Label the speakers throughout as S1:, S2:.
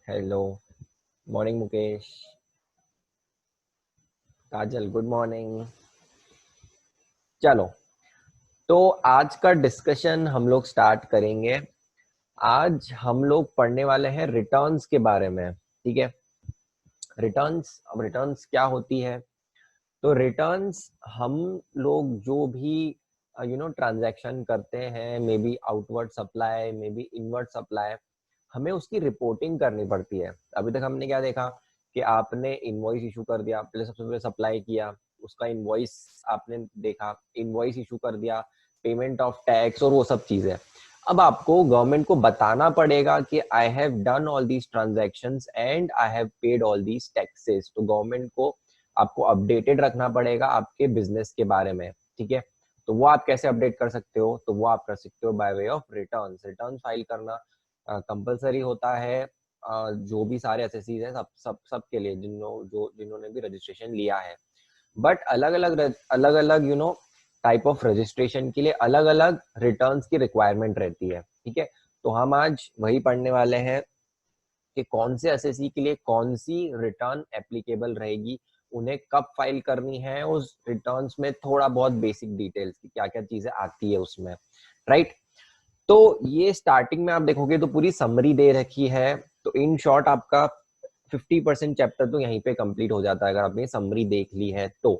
S1: Hello, morning Mukesh. Kajal, good morning. चलो, तो आज का डिस्कशन हम लोग स्टार्ट करेंगे। आज हम लोग पढ़ने वाले हैं रिटर्न्स के बारे में। ठीक है, रिटर्न्स। अब रिटर्न्स क्या होती है? तो रिटर्न्स हम लोग जो भी ट्रांजैक्शन करते हैं, may be outward supply, may be inward supply, हमें उसकी रिपोर्टिंग करनी पड़ती है। अभी तक हमने क्या देखा कि आपने इनवॉइस इशू कर दिया, पहले सबसे पहले सप्लाई किया, उसका इनवॉइस आपने देखा, इनवॉइस इशू कर दिया, पेमेंट ऑफ टैक्स और वो सब चीजें। अब आपको गवर्नमेंट को बताना पड़ेगा कि I have done all these transactions and I have paid all these taxes. तो गवर्नमेंट को आपको अपडेटेड रखना पड़ेगा आपके बिजनेस के बारे में। ठीक है, तो वो आप कैसे अपडेट कर सकते हो? तो वो आप कर सकते हो by way of returns. Return file करना कंपलसरी होता है जो भी सारे एसएससीज हैं, सब सब सब के लिए, जिन्होंने भी रजिस्ट्रेशन लिया है। बट अलग अलग टाइप ऑफ रजिस्ट्रेशन के लिए अलग अलग रिटर्न्स की रिक्वायरमेंट रहती है। ठीक है, तो हम आज वही पढ़ने वाले हैं कि कौन से एसएससी के लिए कौन सी रिटर्न एप्लीकेबल रहेगी, उन्हें कब फाइल करनी है, उस रिटर्न्स में थोड़ा बहुत बेसिक डिटेल्स की क्या क्या चीजें आती है उसमें। राइट, तो ये स्टार्टिंग में आप देखोगे तो पूरी समरी दे रखी है। तो इन शॉर्ट आपका 50% चैप्टर तो यहीं पे कंप्लीट हो जाता है अगर आपने समरी देख ली है तो।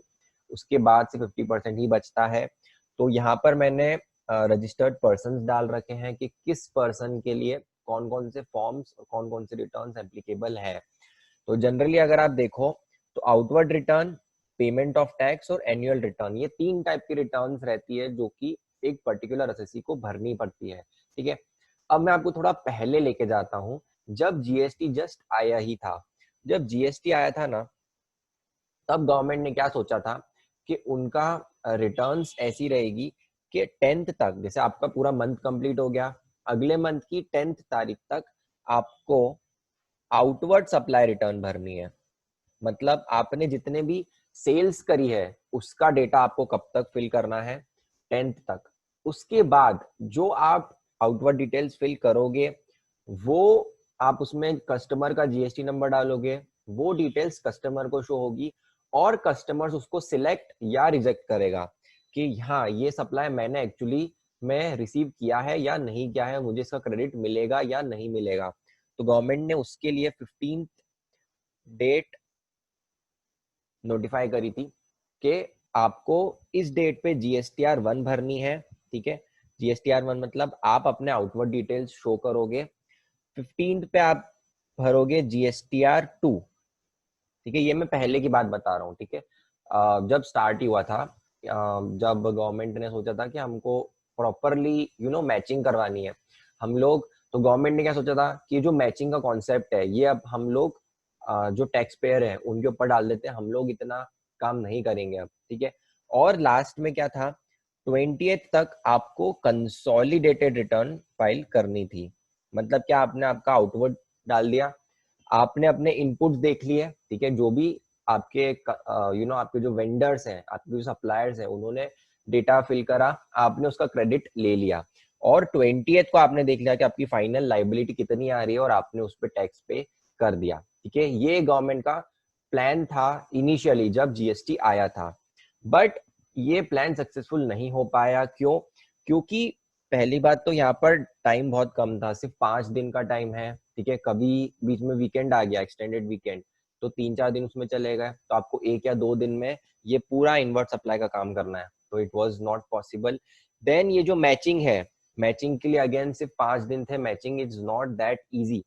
S1: उसके बाद से 50% ही बचता है। तो यहाँ पर मैंने रजिस्टर्ड पर्सन डाल रखे हैं कि किस पर्सन के लिए कौन कौन से फॉर्म्स और कौन कौन से रिटर्न्स एप्लीकेबल है। तो जनरली अगर आप देखो तो outward return, payment of tax और एनुअल रिटर्न, ये 3 टाइप की रिटर्न्स रहती है जो कि एक पर्टिकुलर एसएससी को भरनी पड़ती है। ठीक है, अब मैं आपको थोड़ा पहले लेके जाता हूँ, जब जीएसटी जस्ट आया ही था। जब जीएसटी आया था ना, तब गवर्नमेंट ने क्या सोचा था कि उनका रिटर्न्स ऐसी रहेगी कि 10th तक, जैसे आपका पूरा मंथ कंप्लीट हो गया, अगले मंथ की 10th तारीख तक आपको आउटवर्ड सप्लाई रिटर्न भरनी है। मतलब आपने जितने भी सेल्स करी है उसका डेटा आपको कब तक फिल करना है? 10th तक। उसके बाद जो आप आउटवर्ड डिटेल्स फिल करोगे वो आप उसमें कस्टमर का जीएसटी नंबर डालोगे, वो डिटेल्स कस्टमर को शो होगी और कस्टमर्स उसको सिलेक्ट या रिजेक्ट करेगा कि हाँ ये सप्लाई मैंने एक्चुअली में रिसीव किया है या नहीं किया है, मुझे इसका क्रेडिट मिलेगा या नहीं मिलेगा। तो गवर्नमेंट ने उसके लिए 15th डेट नोटिफाई करी थी कि आपको इस डेट पे जीएसटीआर 1 भरनी है। ठीक है, जीएसटीआर 1 मतलब आप अपने आउटवर्ड डिटेल्स शो करोगे। 15th पे आप भरोगे जीएसटीआर 2। ठीक है, ये मैं पहले की बात बता रहा हूँ। ठीक है, जब स्टार्ट हुआ था, जब गवर्नमेंट ने सोचा था कि हमको प्रॉपरली मैचिंग करवानी है हम लोग, तो गवर्नमेंट ने क्या सोचा था कि जो मैचिंग का कॉन्सेप्ट है ये अब हम लोग जो टैक्स पेयर है उनके ऊपर डाल देते हैं, हम लोग इतना काम नहीं करेंगे अब। ठीक है, और लास्ट में क्या था, 20th तक आपको कंसोलिडेटेड रिटर्न फाइल करनी थी। मतलब क्या, आपने आपका आउटवर्ड डाल दिया, आपने अपने इनपुट्स देख लिए। ठीक है, जो भी आपके आपके जो वेंडर्स हैं, आपके जो सप्लायर्स हैं, उन्होंने डेटा फिल करा, आपने उसका क्रेडिट ले लिया और 20th को आपने देख लिया कि आपकी फाइनल लाइबिलिटी कितनी आ रही है और आपने उस पर टैक्स पे कर दिया। ठीक है, ये गवर्नमेंट का प्लान था इनिशियली जब जीएसटी आया था। बट ये प्लान सक्सेसफुल नहीं हो पाया। क्यों? क्योंकि पहली बात तो यहाँ पर टाइम बहुत कम था, सिर्फ 5 दिन का टाइम है। ठीक है, कभी बीच में वीकेंड आ गया, एक्सटेंडेड वीकेंड, तो 3-4 दिन उसमें चले गए, तो आपको 1 या 2 दिन में ये पूरा इनवर्ट सप्लाई का काम करना है, तो it was not possible. Then ये जो मैचिंग है, मैचिंग के लिए अगेन सिर्फ 5 दिन थे। Matching is not that easy.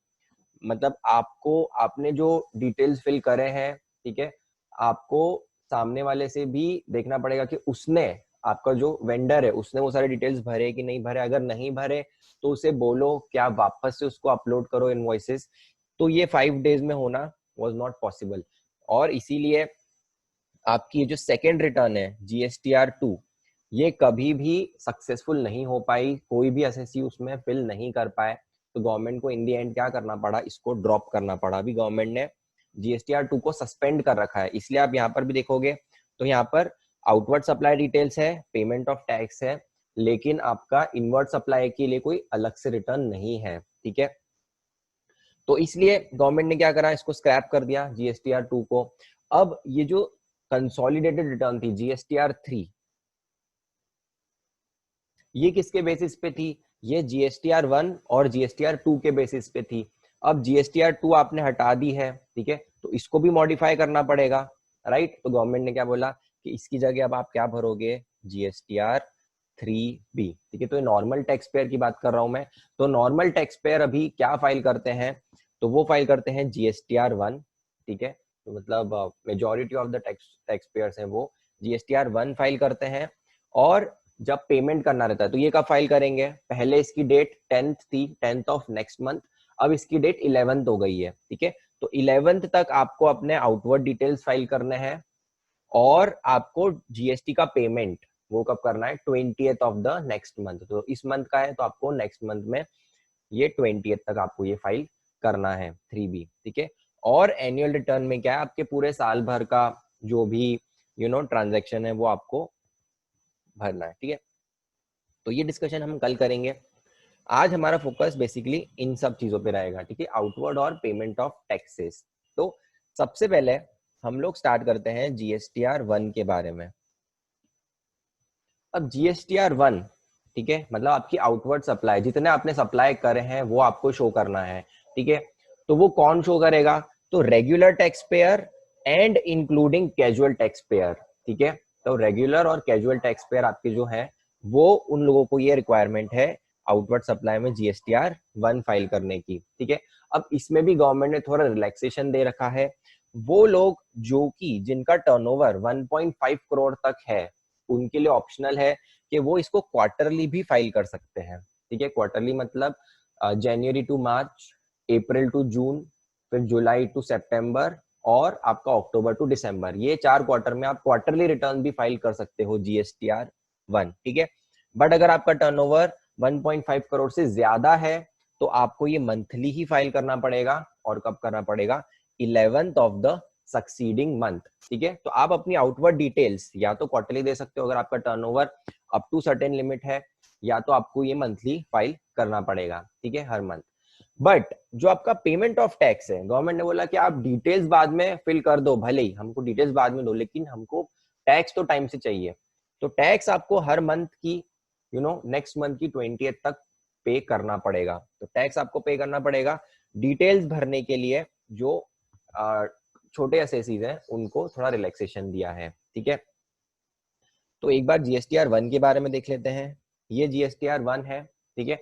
S1: मतलब आपको, आपने जो डिटेल्स फिल करे हैं, ठीक है, आपको सामने वाले से भी देखना पड़ेगा कि उसने, आपका जो वेंडर है, उसने वो सारे डिटेल्स भरे कि नहीं भरे। अगर नहीं भरे तो उसे बोलो क्या वापस से उसको अपलोड करो इनवॉइसेस। तो ये 5 days में होना वाज नॉट पॉसिबल, और इसीलिए आपकी जो सेकेंड रिटर्न है जीएसटीआर 2, ये कभी भी सक्सेसफुल नहीं हो पाई, कोई भी एसएससी उसमें फिल नहीं कर पाए। तो गवर्नमेंट को इन दी एंड क्या करना पड़ा, इसको ड्रॉप करना पड़ा। अभी गवर्नमेंट ने जीएसटीआर 2 को सस्पेंड कर रखा है, इसलिए आप यहाँ पर भी देखोगे तो यहाँ पर आउटवर्ड सप्लाई डिटेल्स है, पेमेंट ऑफ टैक्स है, लेकिन आपका इनवर्ड सप्लाई के लिए कोई अलग से रिटर्न नहीं है। ठीक है, तो इसलिए गवर्नमेंट ने क्या करा, इसको स्क्रैप कर दिया जीएसटीआर 2 को। अब ये जो कंसोलिडेटेड रिटर्न थी जीएसटीआर 3, ये किसके बेसिस पे थी, ये जीएसटीआर 1 और जीएसटीआर 2 के बेसिस पे थी। अब जीएसटीआर 2 आपने हटा दी है, ठीक है, तो इसको भी मॉडिफाई करना पड़ेगा, राइट। तो गवर्नमेंट ने क्या बोला कि इसकी जगह अब आप क्या भरोगे, जीएसटीआर 3B, ठीक है। तो ये नॉर्मल टैक्स पेयर की बात कर रहा हूं मैं। तो नॉर्मल टैक्स पेयर अभी क्या फाइल करते हैं, तो वो फाइल करते हैं जीएसटीआर 1, ठीक है। तो मतलब majority of the tax payers हैं वो जीएसटीआर 1 फाइल करते हैं। और जब पेमेंट करना रहता है तो ये कब फाइल करेंगे, पहले इसकी डेट 10th थी, 10th ऑफ नेक्स्ट मंथ, अब इसकी डेट 11th हो गई है, ठीक है। तो 11th तक आपको अपने आउटवर्ड डिटेल्स फाइल करने हैं और आपको जीएसटी का पेमेंट वो कब करना है, 20th of the next month. तो इस मंथ का है तो आपको नेक्स्ट मंथ में ये 20th तक आपको ये फाइल करना है 3B, ठीक है। और एनुअल रिटर्न में क्या है, आपके पूरे साल भर का जो भी ट्रांजैक्शन है वो आपको भरना है, ठीक है। तो ये डिस्कशन हम कल करेंगे। आज हमारा फोकस बेसिकली इन सब चीजों पे रहेगा, ठीक है, आउटवर्ड और पेमेंट ऑफ टैक्सेस। तो सबसे पहले हम लोग स्टार्ट करते हैं जीएसटीआर 1 के बारे में। अब जीएसटीआर 1, ठीक है, मतलब आपकी आउटवर्ड सप्लाई, जितने आपने सप्लाई करे हैं वो आपको शो करना है, ठीक है। तो वो कौन शो करेगा, तो regular tax payer and including casual tax payer, ठीक है। तो रेगुलर और कैजुअल टैक्स पेयर आपके जो है वो उन लोगों को ये रिक्वायरमेंट है आउटवर्ड सप्लाई में जीएसटीआर 1 फाइल करने की, ठीक है। अब इसमें भी गवर्नमेंट ने थोड़ा रिलैक्सेशन दे रखा है। वो लोग जो कि जिनका टर्नओवर 1.5 करोड़ तक है उनके लिए ऑप्शनल है कि वो इसको क्वार्टरली भी फाइल कर सकते हैं, ठीक है। क्वार्टरली मतलब जनवरी to March, April to June, फिर जुलाई टू सितंबर और आपका अक्टूबर टू दिसंबर, ये 4 क्वार्टर में आप क्वार्टरली रिटर्न भी फाइल कर सकते हो जीएसटीआर 1, ठीक है। बट अगर आपका टर्नओवर 1.5 करोड़ से ज्यादा है तो आपको ये मंथली ही फाइल करना पड़ेगा। और कब करना पड़ेगा, 11th of the succeeding month, ठीक है। तो आप अपनी आउटवर्ड डिटेल्स या तो क्वार्टरली दे सकते हो अगर आपका turnover up to certain limit है, या तो आपको ये मंथली फाइल करना पड़ेगा, ठीक है, हर मंथ। बट जो आपका पेमेंट ऑफ टैक्स है, गवर्नमेंट ने बोला कि आप डिटेल्स बाद में फिल कर दो, भले ही हमको डिटेल्स बाद में दो, लेकिन हमको टैक्स तो टाइम से चाहिए। तो टैक्स आपको हर मंथ की नेक्स्ट मंथ की 20th तक पे करना पड़ेगा। तो टैक्स आपको पे करना पड़ेगा। डिटेल्स भरने के लिए जो छोटे एसएसीज हैं उनको थोड़ा रिलैक्सेशन दिया है, ठीक है। तो एक बार जीएसटीआर 1 के बारे में देख लेते हैं। ये जीएसटीआर 1 है, ठीक है।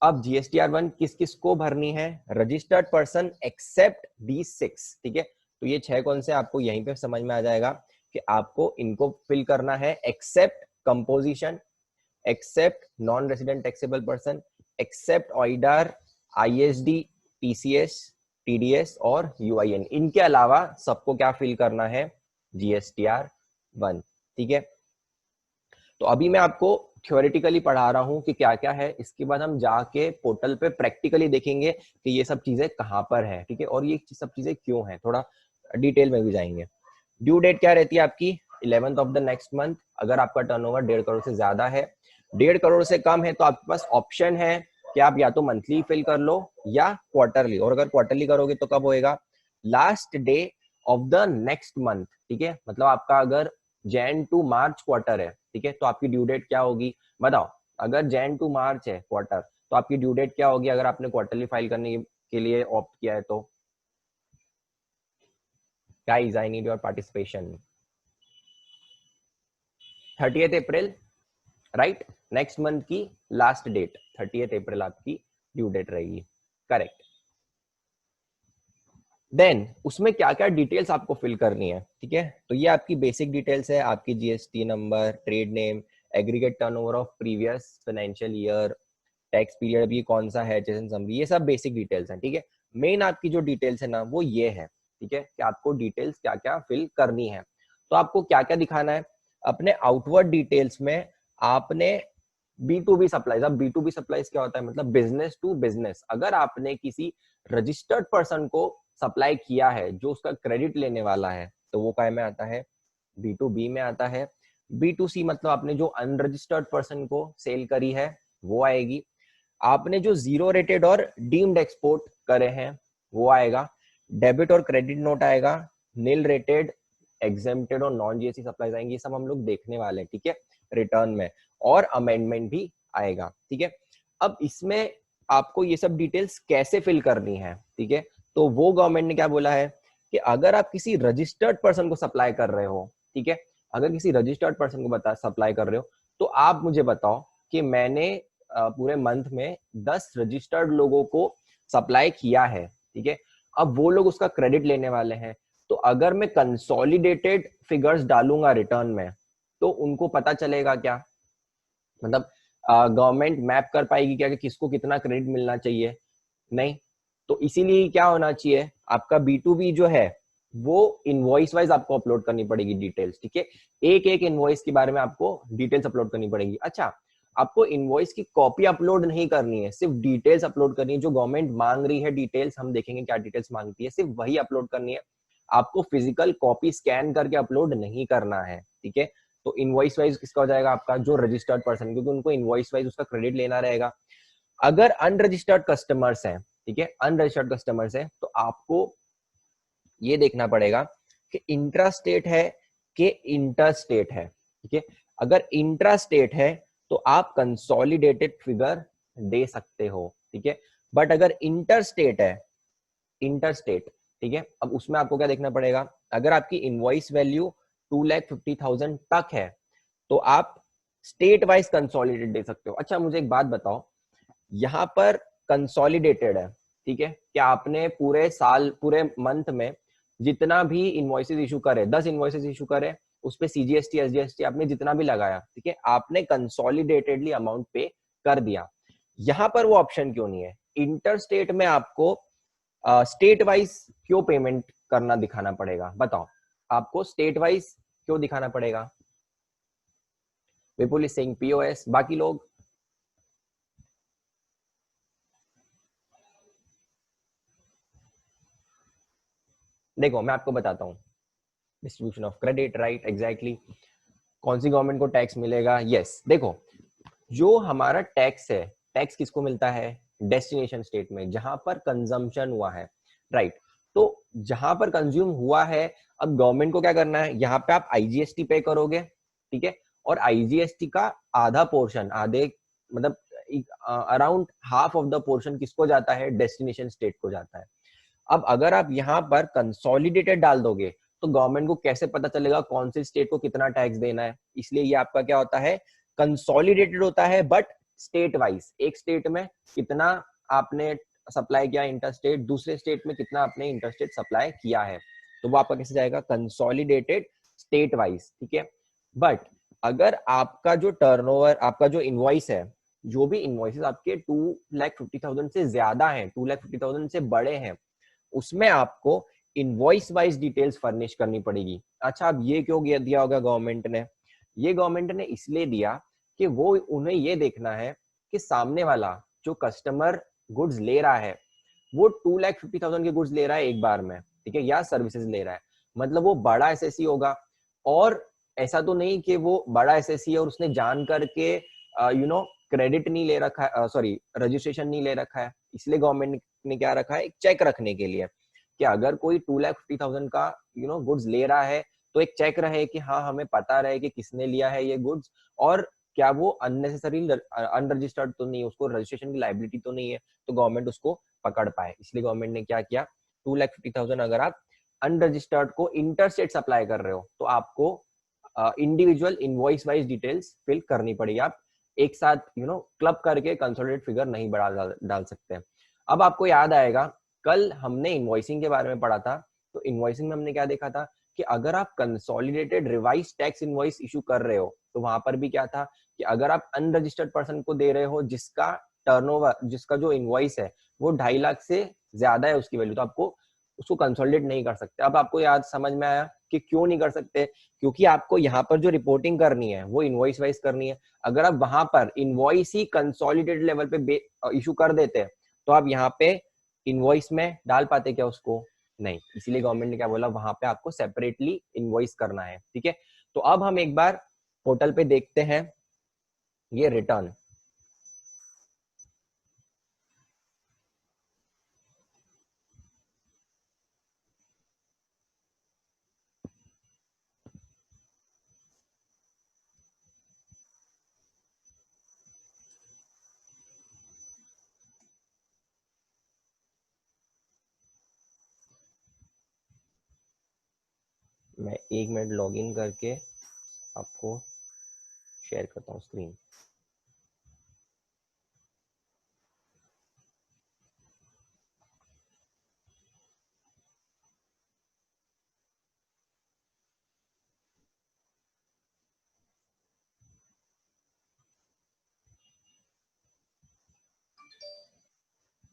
S1: अब जीएसटीआर 1 किस किस को भरनी है, रजिस्टर्ड पर्सन एक्सेप्ट दीज 6, ठीक है। तो ये 6 कौन से आपको यहीं पे समझ में आ जाएगा कि आपको इनको फिल करना है, except composition, except non resident taxable person, except OIDAR, ISD, TCS, TDS और यूआईएन। इनके अलावा सबको क्या फिल करना है, जीएसटीआर 1, ठीक है। तो अभी मैं आपको थ्योरेटिकली पढ़ा रहा हूं कि क्या क्या है, इसके बाद हम जाके पोर्टल पे प्रैक्टिकली देखेंगे कि ये सब चीजें कहां पर है, ठीक है, और ये सब चीजें क्यों है, थोड़ा डिटेल में भी जाएंगे। ड्यू डेट क्या रहती है आपकी, 11th of the next month. अगर आपका टर्नओवर 1.5 करोड़ से ज्यादा है, 1.5 करोड़ से कम है तो आपके पास ऑप्शन है कि आप या तो मंथली फिल कर लो या क्वार्टरली। और अगर क्वार्टरली करोगे तो कब होएगा, last day of the next month, ठीक है। मतलब आपका अगर जैन टू मार्च क्वार्टर है, ठीक है, तो आपकी ड्यू डेट क्या होगी, बताओ। अगर जैन टू मार्च है क्वार्टर तो आपकी ड्यू डेट क्या होगी अगर आपने क्वार्टरली फाइल करने के लिए ऑप्ट किया है तो। Guys I need your participation. 30th April, right. Next month की लास्ट डेट 30th अप्रैल आपकी ड्यू डेट रहेगी, करेक्ट। देन उसमें क्या क्या डिटेल्स आपको फिल करनी है, ठीक है। तो ये आपकी बेसिक डिटेल्स है, आपकी GST number, trade name, aggregate turnover of previous financial year, tax period भी कौन सा है, जैसे समरी, ये सब बेसिक डिटेल्स हैं, ठीक है। मेन आपकी जो डिटेल्स है ना वो ये है, ठीक है, कि आपको डिटेल्स क्या क्या फिल करनी है। तो आपको क्या क्या दिखाना है अपने आउटवर्ड डिटेल्स में, आपने B2B सप्लाईज। अब B2B सप्लाईज क्या होता है, मतलब बिजनेस टू बिजनेस। अगर आपने किसी रजिस्टर्ड पर्सन को सप्लाई किया है जो उसका क्रेडिट लेने वाला है तो वो काय में आता है, B2B में आता है। B2C मतलब आपने जो अनरजिस्टर्ड पर्सन को सेल करी है वो आएगी। आपने जो जीरो रेटेड और डीम्ड एक्सपोर्ट करे हैं वो आएगा, डेबिट और क्रेडिट नोट आएगा, नील रेटेड, एग्जेम्प्टेड और नॉन जीएसटी सप्लाईज आएंगी, ये सब हम लोग देखने वाले हैं, ठीक है, रिटर्न में, और अमेंडमेंट भी आएगा, ठीक है। अब इसमें आपको ये सब डिटेल्स कैसे फिल करनी है, ठीक है, तो वो गवर्नमेंट ने क्या बोला है कि अगर आप किसी रजिस्टर्ड पर्सन को सप्लाई कर रहे हो, ठीक है, अगर किसी रजिस्टर्ड पर्सन को बता सप्लाई कर रहे हो, तो आप मुझे बताओ कि मैंने पूरे मंथ में 10 रजिस्टर्ड लोगों को सप्लाई किया है, ठीक है, अब वो लोग उसका क्रेडिट लेने वाले हैं, तो अगर मैं कंसोलिडेटेड फिगर्स डालूंगा रिटर्न में, तो उनको पता चलेगा क्या, मतलब गवर्नमेंट मैप कर पाएगी क्या कि किसको कितना क्रेडिट मिलना चाहिए, नहीं। तो इसीलिए क्या होना चाहिए, आपका B2B जो है वो इनवॉइस वाइज आपको अपलोड करनी पड़ेगी डिटेल्स, ठीक है, एक एक इनवॉइस के बारे में आपको डिटेल्स अपलोड करनी पड़ेगी। अच्छा, आपको इनवॉइस की कॉपी अपलोड नहीं करनी है, सिर्फ डिटेल्स अपलोड करनी है, जो गवर्नमेंट मांग रही है डिटेल्स, हम देखेंगे क्या डिटेल्स मांगती है, सिर्फ वही अपलोड करनी है, आपको फिजिकल कॉपी स्कैन करके अपलोड नहीं करना है, ठीक है। तो इनवॉइस वाइज किसका हो जाएगा, आपका जो रजिस्टर्ड पर्सन, क्योंकि उनको इनवॉइस वाइज उसका क्रेडिट लेना रहेगा। अगर अनरजिस्टर्ड कस्टमर्स हैं, ठीक है, अनरजिस्टर्ड कस्टमर्स हैं, तो आपको ये देखना पड़ेगा कि इंट्रा स्टेट है कि इंटर स्टेट है, ठीक है। अगर इंट्रा स्टेट है तो आप कंसोलिडेटेड फिगर दे सकते हो, ठीक है, बट अगर इंटर स्टेट है, इंटर स्टेट, ठीक है, अब उसमें आपको क्या देखना पड़ेगा, अगर आपकी इनवॉइस वैल्यू 2,50,000 तक है तो आप स्टेट वाइज कंसोलिडेट दे सकते हो। अच्छा, मुझे एक बात बताओ, यहाँ पर कंसोलिडेटेड है, ठीक है, क्या आपने पूरे साल, पूरे मंथ में जितना भी इनवॉइसेस इशू करे, 10 इनवॉइसेस इशू करे, उस पे सीजीएसटी एसजीएसटी आपने जितना भी लगाया, ठीक है, आपने कंसोलिडेटेडली अमाउंट पे कर दिया। यहाँ पर वो ऑप्शन क्यों नहीं है, इंटर स्टेट में आपको स्टेट वाइज क्यों पेमेंट करना दिखाना पड़ेगा, बताओ, आपको स्टेट वाइज क्यों दिखाना पड़ेगा। विपुल इज सेइंग पीओएस, बाकी लोग, देखो मैं आपको बताता हूँ, distribution of credit, right, exactly, कौन सी गवर्नमेंट को टैक्स मिलेगा, यस, देखो जो हमारा टैक्स है, टैक्स किसको मिलता है, डेस्टिनेशन स्टेट में, जहां पर कंजम्पशन हुआ है, राइट, तो जहां पर कंज्यूम हुआ है, अब गवर्नमेंट को क्या करना है, यहाँ पे आप आईजीएसटी पे करोगे, ठीक है, और आईजीएसटी का आधा पोर्शन, आधे मतलब around half of the portion किसको जाता है, डेस्टिनेशन स्टेट को जाता है। अब अगर आप यहाँ पर कंसोलिडेटेड डाल दोगे तो गवर्नमेंट को कैसे पता चलेगा कौन से स्टेट को कितना टैक्स देना है, इसलिए ये आपका क्या होता है, कंसोलिडेटेड होता है, बट स्टेट वाइज, एक स्टेट में कितना आपने सप्लाई किया इंटर स्टेट, दूसरे स्टेट में कितना आपने इंटर स्टेट सप्लाई किया है, तो वो आपका कैसे जाएगा, कंसोलिडेटेड स्टेट वाइज, ठीक है। बट अगर आपका जो टर्नओवर, आपका जो इनवॉइस है, जो भी इनवॉइसेस आपके 2,50,000 से ज्यादा हैं, 2,50,000 से बड़े हैं, उसमें आपको इनवॉइस वाइज डिटेल्स फर्निश करनी पड़ेगी। अच्छा, अब ये क्यों दिया होगा गवर्नमेंट ने, ये गवर्नमेंट ने इसलिए दिया कि वो उन्हें ये देखना है कि सामने वाला जो कस्टमर गुड्स ले रहा है वो 2,50,000 के गुड्स ले रहा है एक बार में, ठीक है, या सर्विसेज ले रहा है, मतलब वो बड़ा एसएससी होगा, और ऐसा तो नहीं कि वो बड़ा एसएससी है और उसने जान करके क्रेडिट नहीं ले रखा है, सॉरी रजिस्ट्रेशन नहीं ले रखा है, इसलिए गवर्नमेंट ने क्या रखा है, एक चेक रखने के लिए कि अगर कोई 2,50,000 का गुड्स ले रहा है तो एक चेक रहे कि हाँ हमें पता रहे कि किसने लिया है ये गुड्स, और क्या वो अननेसेसरी अनरजिस्टर्ड तो नहीं, उसको रजिस्ट्रेशन की लाइबिलिटी तो नहीं है, तो गवर्नमेंट उसको पकड़ पाए, इसलिए गवर्नमेंट ने क्या किया, 2,50,000 अगर आप अनरजिस्टर्ड को इंटरस्टेट सप्लाई कर रहे हो तो आपको individual invoice wise details fill करनी पड़ेगी, आप एक साथ क्लब करके कंसोलिडेट फिगर नहीं बढ़ा डाल सकते। अब आपको याद आएगा कल हमने इनवॉइसिंग के बारे में पढ़ा था, तो इनवॉइसिंग में हमने क्या देखा था कि अगर आप consolidated revise tax invoice issue कर रहे हो तो वहां पर भी क्या था कि अगर आप अनरजिस्टर्ड पर्सन को दे रहे हो जिसका टर्नओवर, जिसका जो इनवॉइस है वो 2.5 लाख से ज्यादा है उसकी वैल्यू, तो आपको उसको कंसोलिडेट नहीं कर सकते। अब आपको याद समझ में आया कि क्यों नहीं कर सकते, क्योंकि आपको यहाँ पर जो रिपोर्टिंग करनी है वो इनवॉइस वाइज करनी है। अगर आप वहां पर इनवॉइस ही कंसोलिडेटेड लेवल पे इशू कर देते तो आप यहाँ पे इनवॉइस में डाल पाते क्या उसको, नहीं, इसीलिए गवर्नमेंट ने क्या बोला, वहां पे आपको सेपरेटली इनवॉइस करना है, ठीक है। तो अब हम एक बार पोर्टल पे देखते हैं ये रिटर्न, मैं 1 मिनट लॉगिन करके आपको शेयर करता हूँ स्क्रीन।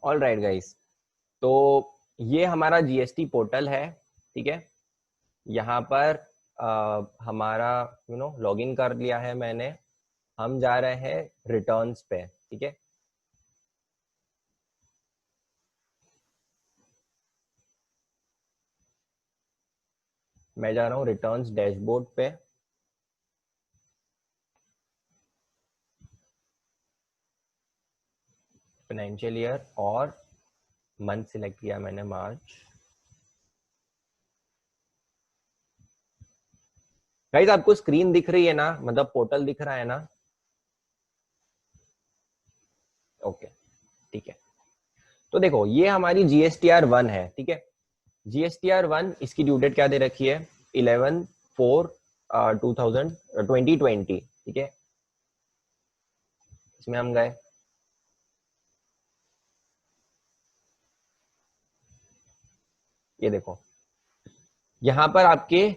S1: ऑल राइट गाइस, तो ये हमारा जीएसटी पोर्टल है, ठीक है। यहाँ पर हमारा लॉगिन कर लिया है मैंने। हम जा रहे हैं रिटर्न्स पे, ठीक है। मैं जा रहा हूँ रिटर्न्स डैशबोर्ड पे। फाइनेंशियल ईयर और मंथ सिलेक्ट किया मैंने, मार्च। गाइस आपको स्क्रीन दिख रही है ना, मतलब पोर्टल दिख रहा है ना? ओके, ठीक है। तो देखो ये हमारी GSTR 1 है, ठीक है। GSTR 1, इसकी ड्यू डेट क्या दे रखी है? 11/4/2020, ठीक है। इसमें हम गए, ये देखो यहाँ पर आपके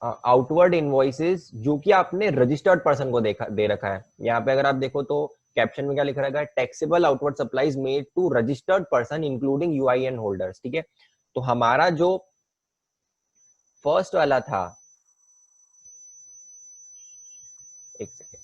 S1: आउटवर्ड इनवॉइसेस जो कि आपने रजिस्टर्ड पर्सन को दे रखा है। यहाँ पे अगर आप देखो तो कैप्शन में क्या लिख रखा है? Taxable outward supplies made to registered person including UIN holders, ठीक है। तो हमारा जो फर्स्ट वाला था, एक सेकेंड,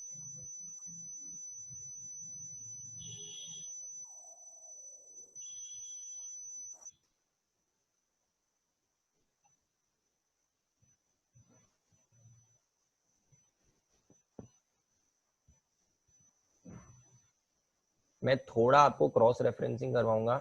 S1: मैं थोड़ा आपको क्रॉस रेफरेंसिंग करवाऊंगा।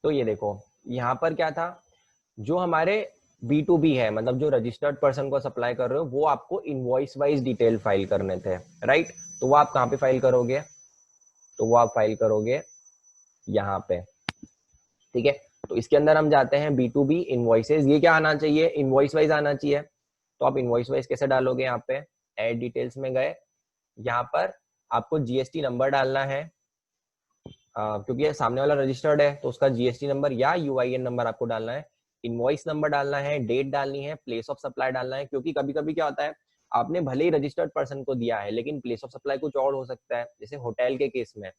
S1: तो ये देखो यहाँ पर क्या था, जो हमारे B2B है, मतलब जो रजिस्टर्ड पर्सन को सप्लाई कर रहे हो, वो आपको इनवॉइस वाइज डिटेल फाइल करने थे, राइट। तो वो आप कहाँ पे फाइल करोगे? तो वो आप फाइल करोगे यहाँ पे, ठीक है। तो इसके अंदर हम जाते हैं B2B इनवॉइसेस। ये क्या आना चाहिए? इनवॉइस वाइज आना चाहिए। तो आप इनवॉइस वाइज कैसे डालोगे? यहाँ पे एड डिटेल्स में गए, यहाँ पर आपको जीएसटी नंबर डालना है, क्योंकि ये सामने वाला रजिस्टर्ड है तो उसका जीएसटी नंबर या यूआईएन नंबर आपको डालना है। इनवॉइस नंबर डालना है, डेट डालनी है, प्लेस ऑफ सप्लाई डालना है, क्योंकि कभी कभी क्या होता है, आपने भले ही रजिस्टर्ड पर्सन को दिया है लेकिन प्लेस ऑफ सप्लाई कुछ और हो सकता है। जैसे होटल के केस में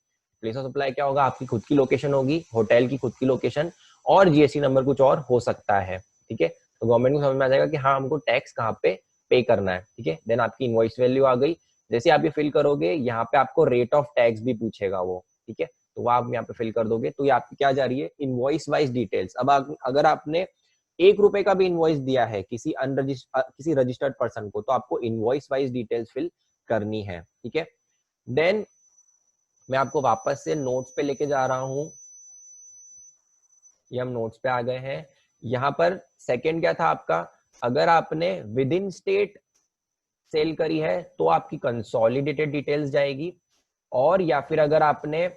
S1: प्लेस ऑफ सप्लाई क्या होगा? आपकी खुद की लोकेशन होगी, होटल की खुद की लोकेशन, और जीएसटी नंबर कुछ और हो सकता है, ठीक है। तो गवर्नमेंट को समझ में आ जाएगा कि हाँ हमको टैक्स कहाँ पे पे करना है, ठीक है। देन आपकी इनवॉइस वैल्यू आ गई। जैसे आप ये फिल करोगे, यहाँ पे आपको रेट ऑफ टैक्स भी पूछेगा वो, ठीक है। तो वो आप यहाँ पे फिल कर दोगे, तो ये आपकी क्या जा रही है? Invoice wise details. अब अगर आपने 1 रुपए का भी इनवॉइस दिया है किसी रजिस्टर्ड पर्सन को, तो आपको इनवॉइस वाइज डिटेल्स फिल करनी है, ठीक है। देन मैं आपको वापस से नोट्स पे लेके जा रहा हूं। ये हम नोट्स पे आ गए हैं। यहाँ पर सेकंड क्या था आपका? अगर आपने विद इन स्टेट सेल करी है तो आपकी कंसोलिडेटेड डिटेल्स जाएगी, और या फिर अगर आपने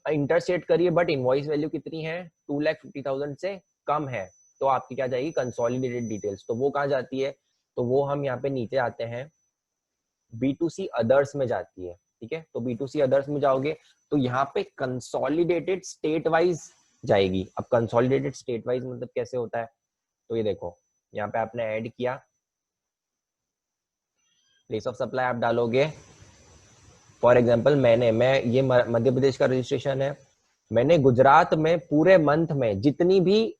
S1: इंटरस्टेट करिए बट इनवॉइस वैल्यू कितनी है? 2,50,000 से कम है, तो आपकी क्या जाएगी? Consolidated details. तो वो कहाँ जाती है? तो वो हम यहाँ पे नीचे आते हैं, B2C अदर्स में जाती है, ठीक है। तो B2C अदर्स में जाओगे तो यहाँ पे कंसोलिडेटेड स्टेट वाइज जाएगी। अब कंसोलिडेटेड स्टेट वाइज मतलब कैसे होता है? तो ये देखो यहाँ पे आपने ऐड किया, प्लेस ऑफ सप्लाई आप डालोगे। फॉर एग्जाम्पल मैं ये मध्य प्रदेश का रजिस्ट्रेशन है, मैंने गुजरात में पूरे मंथ में जितनी भी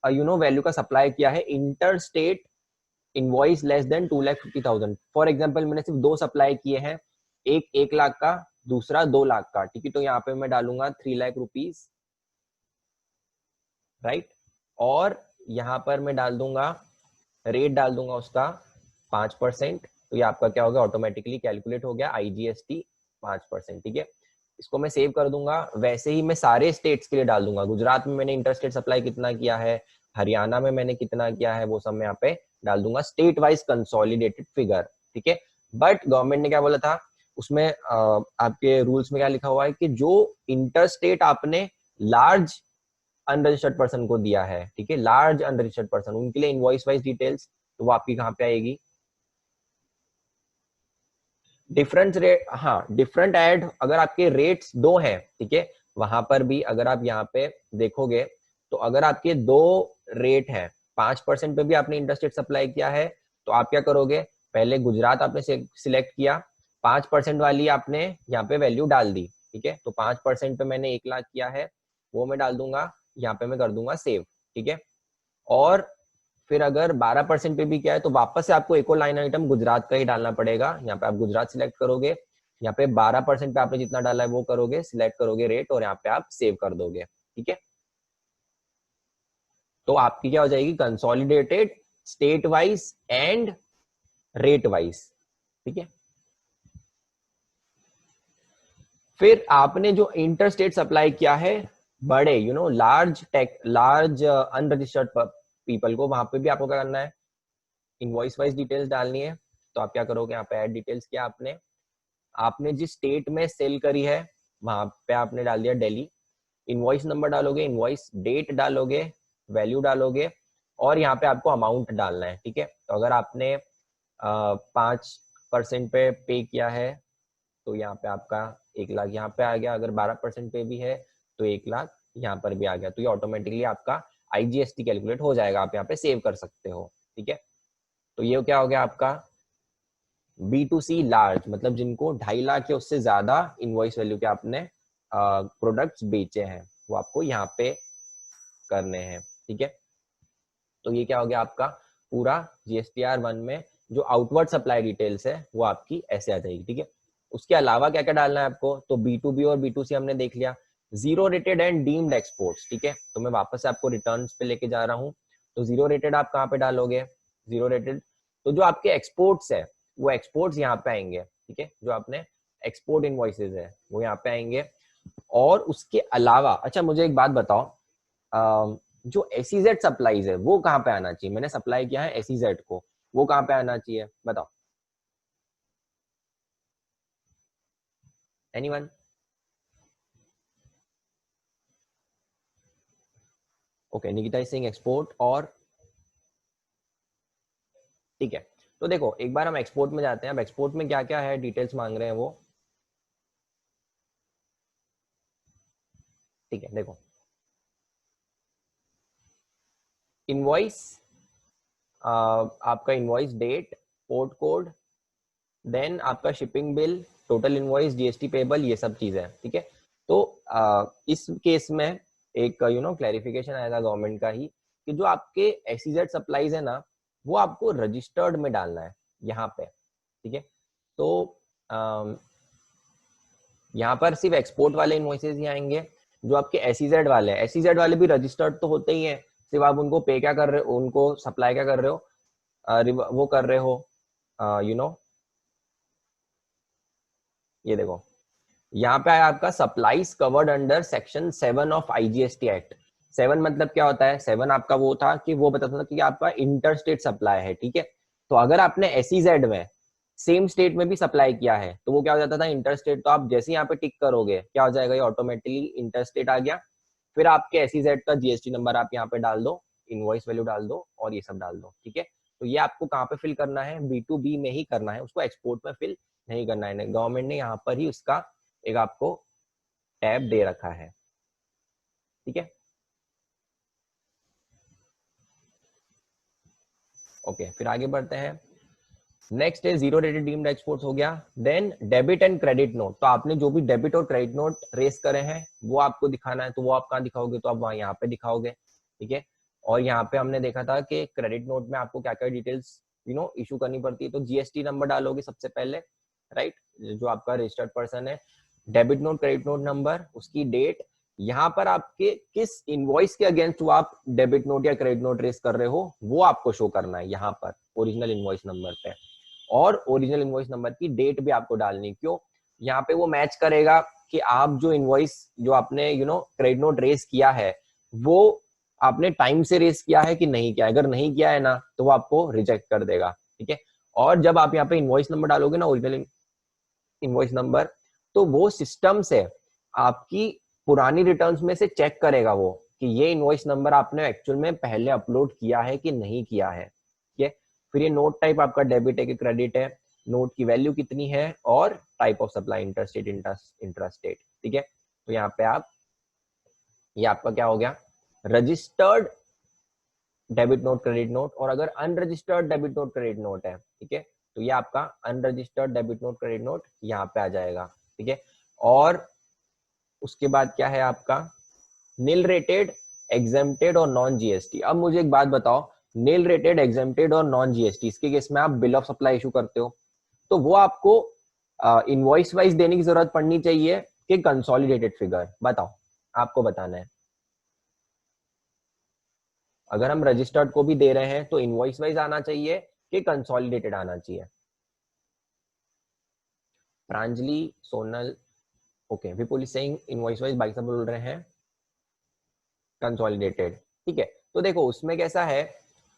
S1: वैल्यू का सप्लाई किया है inter state invoice less than 2,50,000। For example मैंने सिर्फ 2 सप्लाई किए हैं, एक 1 लाख का, दूसरा 2 लाख का, ठीक है। तो यहाँ पे मैं डालूंगा 3 लाख रुपीज, राइट। और यहाँ पर मैं डाल दूंगा, रेट डाल दूंगा उसका 5%। तो ये आपका क्या होगा? ऑटोमेटिकली कैलकुलेट हो गया IGST 5%, ठीक है। इसको मैं सेव कर दूंगा। वैसे ही मैं सारे स्टेट्स के लिए डाल दूंगा। गुजरात में मैंने इंटर स्टेट सप्लाई कितना किया है, हरियाणा में मैंने कितना किया है वो सब मैं यहाँ पे डाल दूंगा, स्टेट वाइज कंसोलिडेटेड फिगर, ठीक है। बट गवर्नमेंट ने क्या बोला था उसमें, आपके रूल्स में क्या लिखा हुआ है कि जो इंटर स्टेट आपने लार्ज अनरजिस्टर्ड पर्सन को दिया है, ठीक है, लार्ज अनरजिस्टर्ड पर्सन, उनके लिए इनवॉइस वाइज डिटेल्स, तो वो आपकी कहाँ पे आएगी, डिफरेंस रेट, हाँ डिफरेंट एड, अगर आपके रेट्स दो हैं, ठीक है, वहां पर भी अगर आप यहाँ पे देखोगे तो अगर आपके दो रेट हैं, 5% पे भी आपने इंटरस्टेट सप्लाई किया है, तो आप क्या करोगे, पहले गुजरात आपने सिलेक्ट किया, 5% वाली आपने यहाँ पे वैल्यू डाल दी, ठीक है, तो 5% पे मैंने 1 लाख किया है, वो मैं डाल दूंगा, यहाँ पे मैं कर दूंगा सेव, ठीक है। और फिर अगर 12% पे भी क्या है तो वापस से आपको एक और लाइन आइटम गुजरात का ही डालना पड़ेगा, यहाँ पे आप गुजरात सिलेक्ट करोगे, यहाँ पे 12% पे आपने जितना डाला है वो करोगे, सिलेक्ट करोगे रेट और यहाँ पे आप सेव कर दोगे, ठीक है। तो आपकी क्या हो जाएगी, consolidated state wise and rate wise, ठीक है। फिर आपने जो इंटर स्टेट सप्लाई किया है बड़े लार्ज अनरजिस्टर्ड पीपल को, वहां पे भी आपको क्या करना है, इनवॉइस वाइज डिटेल्स डालनी है। तो आप क्या करोगे, यहाँ पे ऐड डिटेल्स किया आपने, आपने जिस स्टेट में सेल करी है वहां पे आपने डाल दिया दिल्ली, इनवॉइस नंबर डालोगे, इनवॉइस डेट डालोगे, वैल्यू डालोगे, और यहाँ पे आपको अमाउंट डालना है, ठीक है। तो अगर आपने 5% पे किया है तो यहाँ पे आपका 1 लाख यहाँ पे आ गया, अगर 12% पे भी है तो 1 लाख यहाँ पर भी आ गया, तो ये ऑटोमेटिकली आपका IGST कैलकुलेट हो जाएगा, आप यहाँ पे सेव कर सकते हो, ठीक है। तो ये क्या हो गया आपका B2C लार्ज, मतलब जिनको 2.5 लाख या उससे ज्यादा इनवॉइस वैल्यू के आपने प्रोडक्ट्स बेचे हैं, वो आपको यहाँ पे करने हैं, ठीक है। तो ये क्या हो गया आपका पूरा GSTR1 में जो आउटवर्ड सप्लाई डिटेल्स है वो आपकी ऐसे आ जाएगी, ठीक है। उसके अलावा क्या क्या डालना है आपको, तो B2B और B2C हमने देख लिया, zero rated and deemed exports, ठीक है। तो मैं वापस से आपको रिटर्न्स पे लेके जा रहा हूँ, तो जीरो रेटेड आप कहाँ पे डालोगे, जीरो रेटेड, तो जो आपके एक्सपोर्ट्स है वो एक्सपोर्ट्स यहाँ पे आएंगे, ठीक है, जो आपने एक्सपोर्ट इनवॉइसेज है वो यहाँ पे आएंगे। और उसके अलावा अच्छा मुझे एक बात बताओ, जो SEZ सप्लाईज है वो कहाँ पे आना चाहिए, मैंने सप्लाई किया है SEZ को, वो कहाँ पे आना चाहिए बताओ, anyone? Okay, Nikita Singh export, और ठीक है। तो देखो एक बार हम एक्सपोर्ट में जाते हैं, अब एक्सपोर्ट में क्या क्या है डिटेल्स मांग रहे हैं वो, ठीक है। देखो इनवॉइस, आपका invoice date, port code, then आपका shipping bill, total invoice, GST payable, ये सब चीजें, ठीक है। तो इस केस में एक क्लैरिफिकेशन आया था गवर्नमेंट का ही कि जो आपके SEZ सप्लाईज है ना वो आपको रजिस्टर्ड में डालना है यहाँ पे, ठीक है। तो यहाँ पर सिर्फ एक्सपोर्ट वाले इनवॉइसेज ही आएंगे, जो आपके SEZ वाले हैं, SEZ वाले भी रजिस्टर्ड तो होते ही हैं, सिर्फ आप उनको पे क्या कर रहे हो, उनको सप्लाई क्या कर रहे हो, वो कर रहे हो, यू नो ये देखो यहाँ पे आया आपका supplies covered under section 7 of IGST act. 7 मतलब क्या होता है, 7 आपका वो था कि वो बताता था कि आपका इंटर स्टेट सप्लाई है, ठीक है। तो अगर आपने SEZ में सेम स्टेट में भी सप्लाई किया है तो वो क्या हो जाता था इंटर स्टेट, तो आप जैसे यहाँ पे टिक करोगे क्या हो जाएगा, ये ऑटोमेटिकली इंटर स्टेट आ गया। फिर आपके SEZ का GST नंबर आप यहाँ पे डाल दो, इनवॉइस वैल्यू डाल दो और ये सब डाल दो, ठीक है। तो ये आपको कहाँ पे फिल करना है, B2B में ही करना है, उसको एक्सपोर्ट में फिल नहीं करना है, गवर्नमेंट ने यहाँ पर ही उसका एक आपको टैब दे रखा है, ठीक है। ओके फिर आगे बढ़ते हैं, नेक्स्ट है जीरो रेटेड डीम्ड एक्सपोर्ट्स हो गया। Then debit and credit note, तो आपने जो भी डेबिट और क्रेडिट नोट रेस करे हैं वो आपको दिखाना है, तो वो आप कहाँ दिखाओगे, तो आप वहां यहाँ पे दिखाओगे, ठीक है। और यहाँ पे हमने देखा था कि क्रेडिट नोट में आपको क्या क्या डिटेल्स इशू करनी पड़ती है, तो GST नंबर डालोगे सबसे पहले, राइट, जो आपका रजिस्टर्ड पर्सन है, debit note credit note number, उसकी डेट, यहाँ पर आपके किस इनवॉइस के अगेंस्ट वो आप डेबिट नोट या क्रेडिट नोट रेस कर रहे हो वो आपको शो करना है यहाँ पर ओरिजिनल इनवॉइस नंबर पे, और ओरिजिनल इनवॉइस नंबर की डेट भी आपको डालनी, क्यों, यहाँ पे वो मैच करेगा कि आप जो इनवॉइस जो आपने क्रेडिट नोट रेस किया है वो आपने टाइम से रेस किया है कि नहीं किया। अगर नहीं किया है ना तो वो आपको रिजेक्ट कर देगा, ठीक है। और जब आप यहाँ पे इनवॉइस नंबर डालोगे ना, ओरिजिनल इनवॉइस नंबर, तो वो सिस्टम से आपकी पुरानी रिटर्न्स में से चेक करेगा वो कि ये इनवॉइस नंबर आपने एक्चुअल में पहले अपलोड किया है कि नहीं किया है, ठीक है। फिर ये नोट टाइप आपका डेबिट है कि क्रेडिट है, नोट की वैल्यू कितनी है, और type of supply interstate intrastate, ठीक है। तो यहाँ पे आप, ये आपका क्या हो गया, registered debit note credit note. और अगर unregistered debit note credit note है, ठीक है, तो ये आपका unregistered debit note credit note यहाँ पे आ जाएगा, ठीक है। और उसके बाद क्या है आपका, नील रेटेड, एग्जेम्प्टेड और नॉन जीएसटी। अब मुझे एक बात बताओ, नील रेटेड, एग्जेम्प्टेड और नॉन जीएसटी, इसके केस में आप बिल ऑफ सप्लाई इशू करते हो, तो वो आपको इनवॉइस वाइज देने की जरूरत पड़नी चाहिए कि कंसोलिडेटेड फिगर? बताओ, आपको बताना है। अगर हम रजिस्टर्ड को भी दे रहे हैं तो इनवॉइस वाइज आना चाहिए कि कंसोलिडेटेड आना चाहिए? प्रांजलि, सोनल, ओके, विपुल सेइंग इनवॉइस वाइज, बाकी सब बोल रहे हैं कंसोलिडेटेड, ठीक है। तो देखो उसमें कैसा है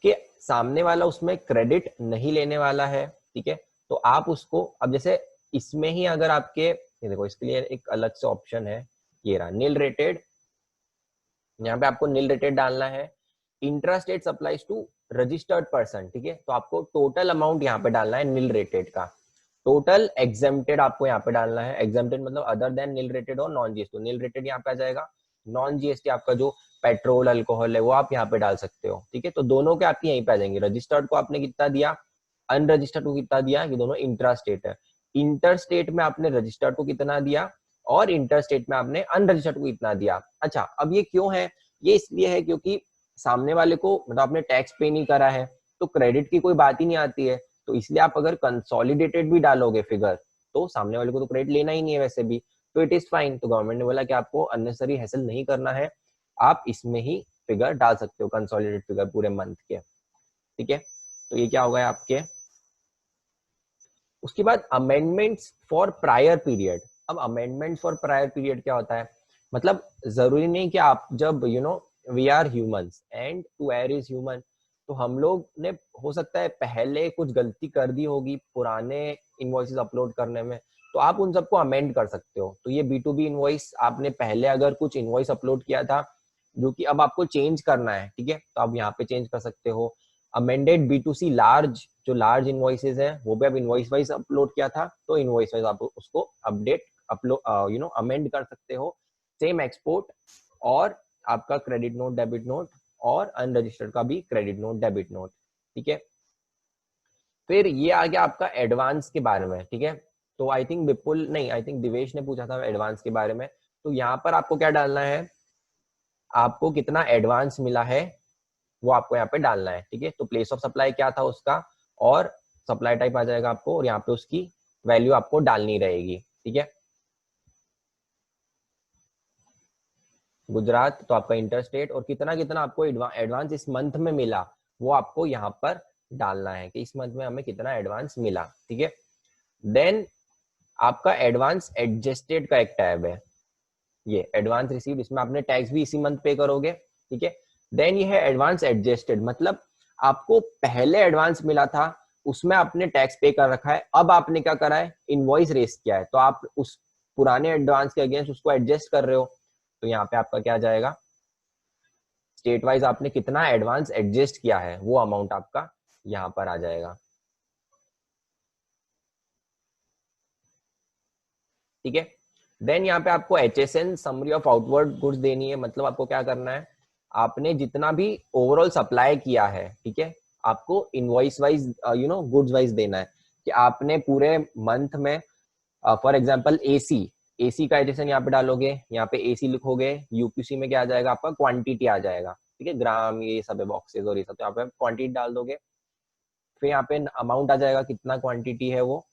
S1: कि सामने वाला उसमें क्रेडिट नहीं लेने वाला है, ठीक है। तो आप उसको, अब जैसे इसमें ही अगर आपके, ये देखो इसके लिए एक अलग से ऑप्शन है, ये रहा नील रेटेड, यहाँ पे आपको नील रेटेड डालना है। Intrastate supplies to registered person, ठीक है, तो आपको टोटल अमाउंट यहाँ पे डालना है नील रेटेड का। टोटल एग्जेम्प्टेड आपको यहाँ पे डालना है, एग्जेम्प्टेड मतलब अदर देन नील रेटेड और नॉन जीएसटी। नील रेटेड यहाँ पे आ जाएगा, नॉन जीएसटी आपका जो पेट्रोल अल्कोहल है वो आप यहाँ पे डाल सकते हो, ठीक है। तो दोनों के आपके यहीं पे आ जाएंगे। रजिस्टर्ड को आपने कितना दिया, अनरजिस्टर्ड को कितना दिया, ये दोनों इंट्रा स्टेट है। इंटर स्टेट में आपने रजिस्टर्ड को कितना दिया और इंटर स्टेट में आपने अनरजिस्टर्ड को कितना दिया। अच्छा, अब ये क्यों है, ये इसलिए है क्योंकि सामने वाले को, मतलब आपने टैक्स पे नहीं करा है तो क्रेडिट की कोई बात ही नहीं आती है। तो इसलिए आप अगर कंसोलिडेटेड भी डालोगे फिगर तो सामने वाले को तो क्रेडिट लेना ही नहीं है वैसे भी, तो इट इज फाइन। तो गवर्नमेंट ने बोला कि आपको अननेसेसरी हैसल नहीं करना है, आप इसमें ही फिगर डाल सकते हो, कंसोलिडेटेड फिगर पूरे मंथ के, ठीक है। तो ये क्या होगा आपके। उसके बाद अमेंडमेंट्स फॉर प्रायर पीरियड। अब अमेंडमेंट फॉर प्रायर पीरियड क्या होता है, मतलब जरूरी नहीं कि आप जब we are humans and to err is human, तो हम लोग ने हो सकता है पहले कुछ गलती कर दी होगी पुराने इनवॉइसेस अपलोड करने में, तो आप उन सबको अमेंड कर सकते हो। तो ये B2B इनवॉइस, आपने पहले अगर कुछ इनवॉइस अपलोड किया था जो कि अब आपको चेंज करना है, ठीक है, तो आप यहाँ पे चेंज कर सकते हो। अमेंडेड B2C लार्ज, जो लार्ज इनवॉइसेस है वो भी आप इनवॉइस वाइज अपलोड किया था तो इनवॉइस वाइज आप उसको अपडेट अपलोड अमेंड कर सकते हो। सेम एक्सपोर्ट, और आपका क्रेडिट नोट डेबिट नोट, और अनरजिस्टर्ड का भी क्रेडिट नोट डेबिट नोट, ठीक है। फिर ये आ गया आपका एडवांस के बारे में, ठीक है। तो आई थिंक विपुल नहीं, आई थिंक दिवेश ने पूछा था एडवांस के बारे में। तो यहाँ पर आपको क्या डालना है, आपको कितना एडवांस मिला है वो आपको यहाँ पे डालना है, ठीक है। तो प्लेस ऑफ सप्लाई क्या था उसका, और सप्लाई टाइप आ जाएगा आपको, और यहाँ पे उसकी वैल्यू आपको डालनी रहेगी, ठीक है। गुजरात तो आपका इंटरस्टेट, और कितना कितना आपको एडवांस इस मंथ में मिला वो आपको यहाँ पर डालना है कि इस मंथ में हमें कितना एडवांस मिला, ठीक है। देन आपका एडवांस एडजस्टेड का एक टैब है, ये एडवांस रिसीव्ड, इसमें आपने टैक्स भी इसी मंथ पे करोगे, ठीक है। देन ये है एडवांस एडजस्टेड, मतलब आपको पहले एडवांस मिला था उसमें आपने टैक्स पे कर रखा है, अब आपने क्या करा है, इनवॉइस रेस किया है, तो आप उस पुराने एडवांस के अगेंस्ट उसको एडजस्ट कर रहे हो। तो यहाँ पे आपका क्या जाएगा, स्टेट वाइज आपने कितना एडवांस एडजस्ट किया है वो अमाउंट आपका यहाँ पर आ जाएगा, ठीक है। देन यहाँ पे आपको HSN summary of outward goods देनी है, मतलब आपको क्या करना है, आपने जितना भी ओवरऑल सप्लाई किया है, ठीक है, आपको इनवॉइस वाइज गुड्स वाइज देना है कि आपने पूरे मंथ में, फॉर एग्जांपल एसी का एडिशन यहाँ पे डालोगे, यहाँ पे एसी लिखोगे, यूपीसी में क्या आ जाएगा आपका, क्वांटिटी आ जाएगा, ठीक है, ग्राम ये सब है, बॉक्सेस और ये सब, तो यहाँ पे क्वांटिटी डाल दोगे। फिर यहाँ पे अमाउंट आ जाएगा कितना क्वांटिटी है वो,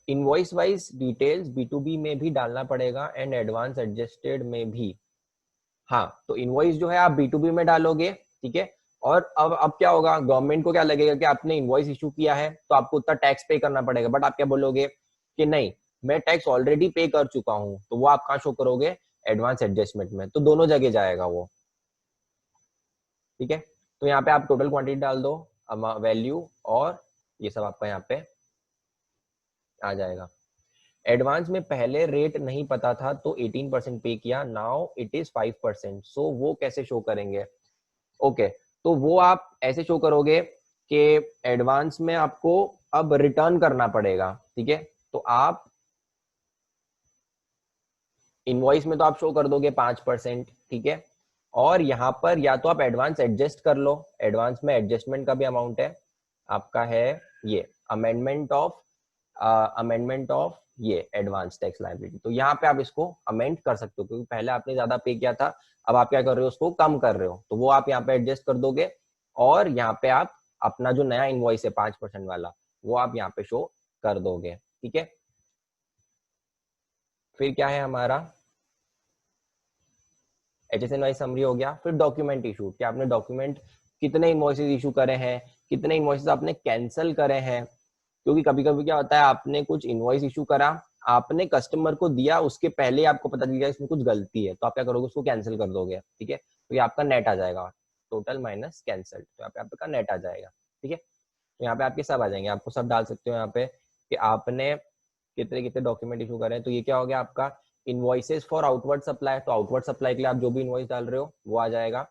S1: इनवॉइस वाइज डिटेल्स B2B में भी डालना पड़ेगा एंड एडवांस एडजस्टेड में भी। हाँ, तो इनवॉइस जो है आप B2B में डालोगे, ठीक है। और अब क्या होगा, गवर्नमेंट को क्या लगेगा कि आपने इनवॉइस इशू किया है तो आपको उतना टैक्स पे करना पड़ेगा, बट आप क्या बोलोगे कि नहीं, मैं टैक्स ऑलरेडी पे कर चुका हूं, तो वो आप कहाँ शो करोगे, एडवांस एडजस्टमेंट में, तो दोनों जगह जाएगा वो, ठीक है। तो यहाँ पे आप टोटल क्वांटिटी डाल दो, वैल्यू, और ये सब आपका यहाँ पे आ जाएगा। एडवांस में पहले रेट नहीं पता था तो 18% पे किया, नाउ इट इज 5%, सो वो कैसे शो करेंगे, ओके तो वो आप ऐसे शो करोगे कि एडवांस में आपको अब रिटर्न करना पड़ेगा, ठीक है। तो आप इनवॉइस में तो आप शो कर दोगे 5%, ठीक है, और यहाँ पर या तो आप एडवांस एडजस्ट कर लो, एडवांस में एडजस्टमेंट का भी अमाउंट है आपका, है ये अमेंडमेंट ऑफ ये एडवांस टैक्स लायबिलिटी, तो यहाँ पे आप इसको अमेंड कर सकते हो, क्योंकि पहले आपने ज्यादा पे किया था, अब आप क्या कर रहे हो, उसको कम कर रहे हो, तो वो आप यहाँ पे एडजस्ट कर दोगे, और यहाँ पे आप अपना जो नया इनवॉइस है 5% वाला, वो आप यहाँ पे शो कर दोगे, ठीक है। फिर क्या है हमारा, HSN वाइज समरी हो गया। फिर डॉक्यूमेंट इशू, कि आपने डॉक्यूमेंट कितने इनवॉइसेस इशू करे हैं, कितने इनवॉइसेस आपने कैंसिल करे हैं, क्योंकि कभी कभी क्या होता है, आपने कुछ इनवॉइस इशू करा, आपने कस्टमर को दिया, उसके पहले आपको पता चल गया इसमें कुछ गलती है, तो आप क्या करोगे, उसको कैंसिल कर दोगे, ठीक है। तो ये आपका नेट आ जाएगा, टोटल माइनस कैंसल, तो यहाँ पे आपका नेट आ जाएगा, ठीक है। तो यहाँ पे आपके सब आ जाएंगे, आपको सब डाल सकते हो यहाँ पे कि आपने कितने कितने डॉक्यूमेंट इशू करे हैं। तो ये क्या हो गया आपका, इनवॉइसेस फॉर आउटवर्ड सप्लाई, तो आउटवर्ड सप्लाई के लिए आप जो भी इनवॉइस डाल रहे हो वो आ जाएगा।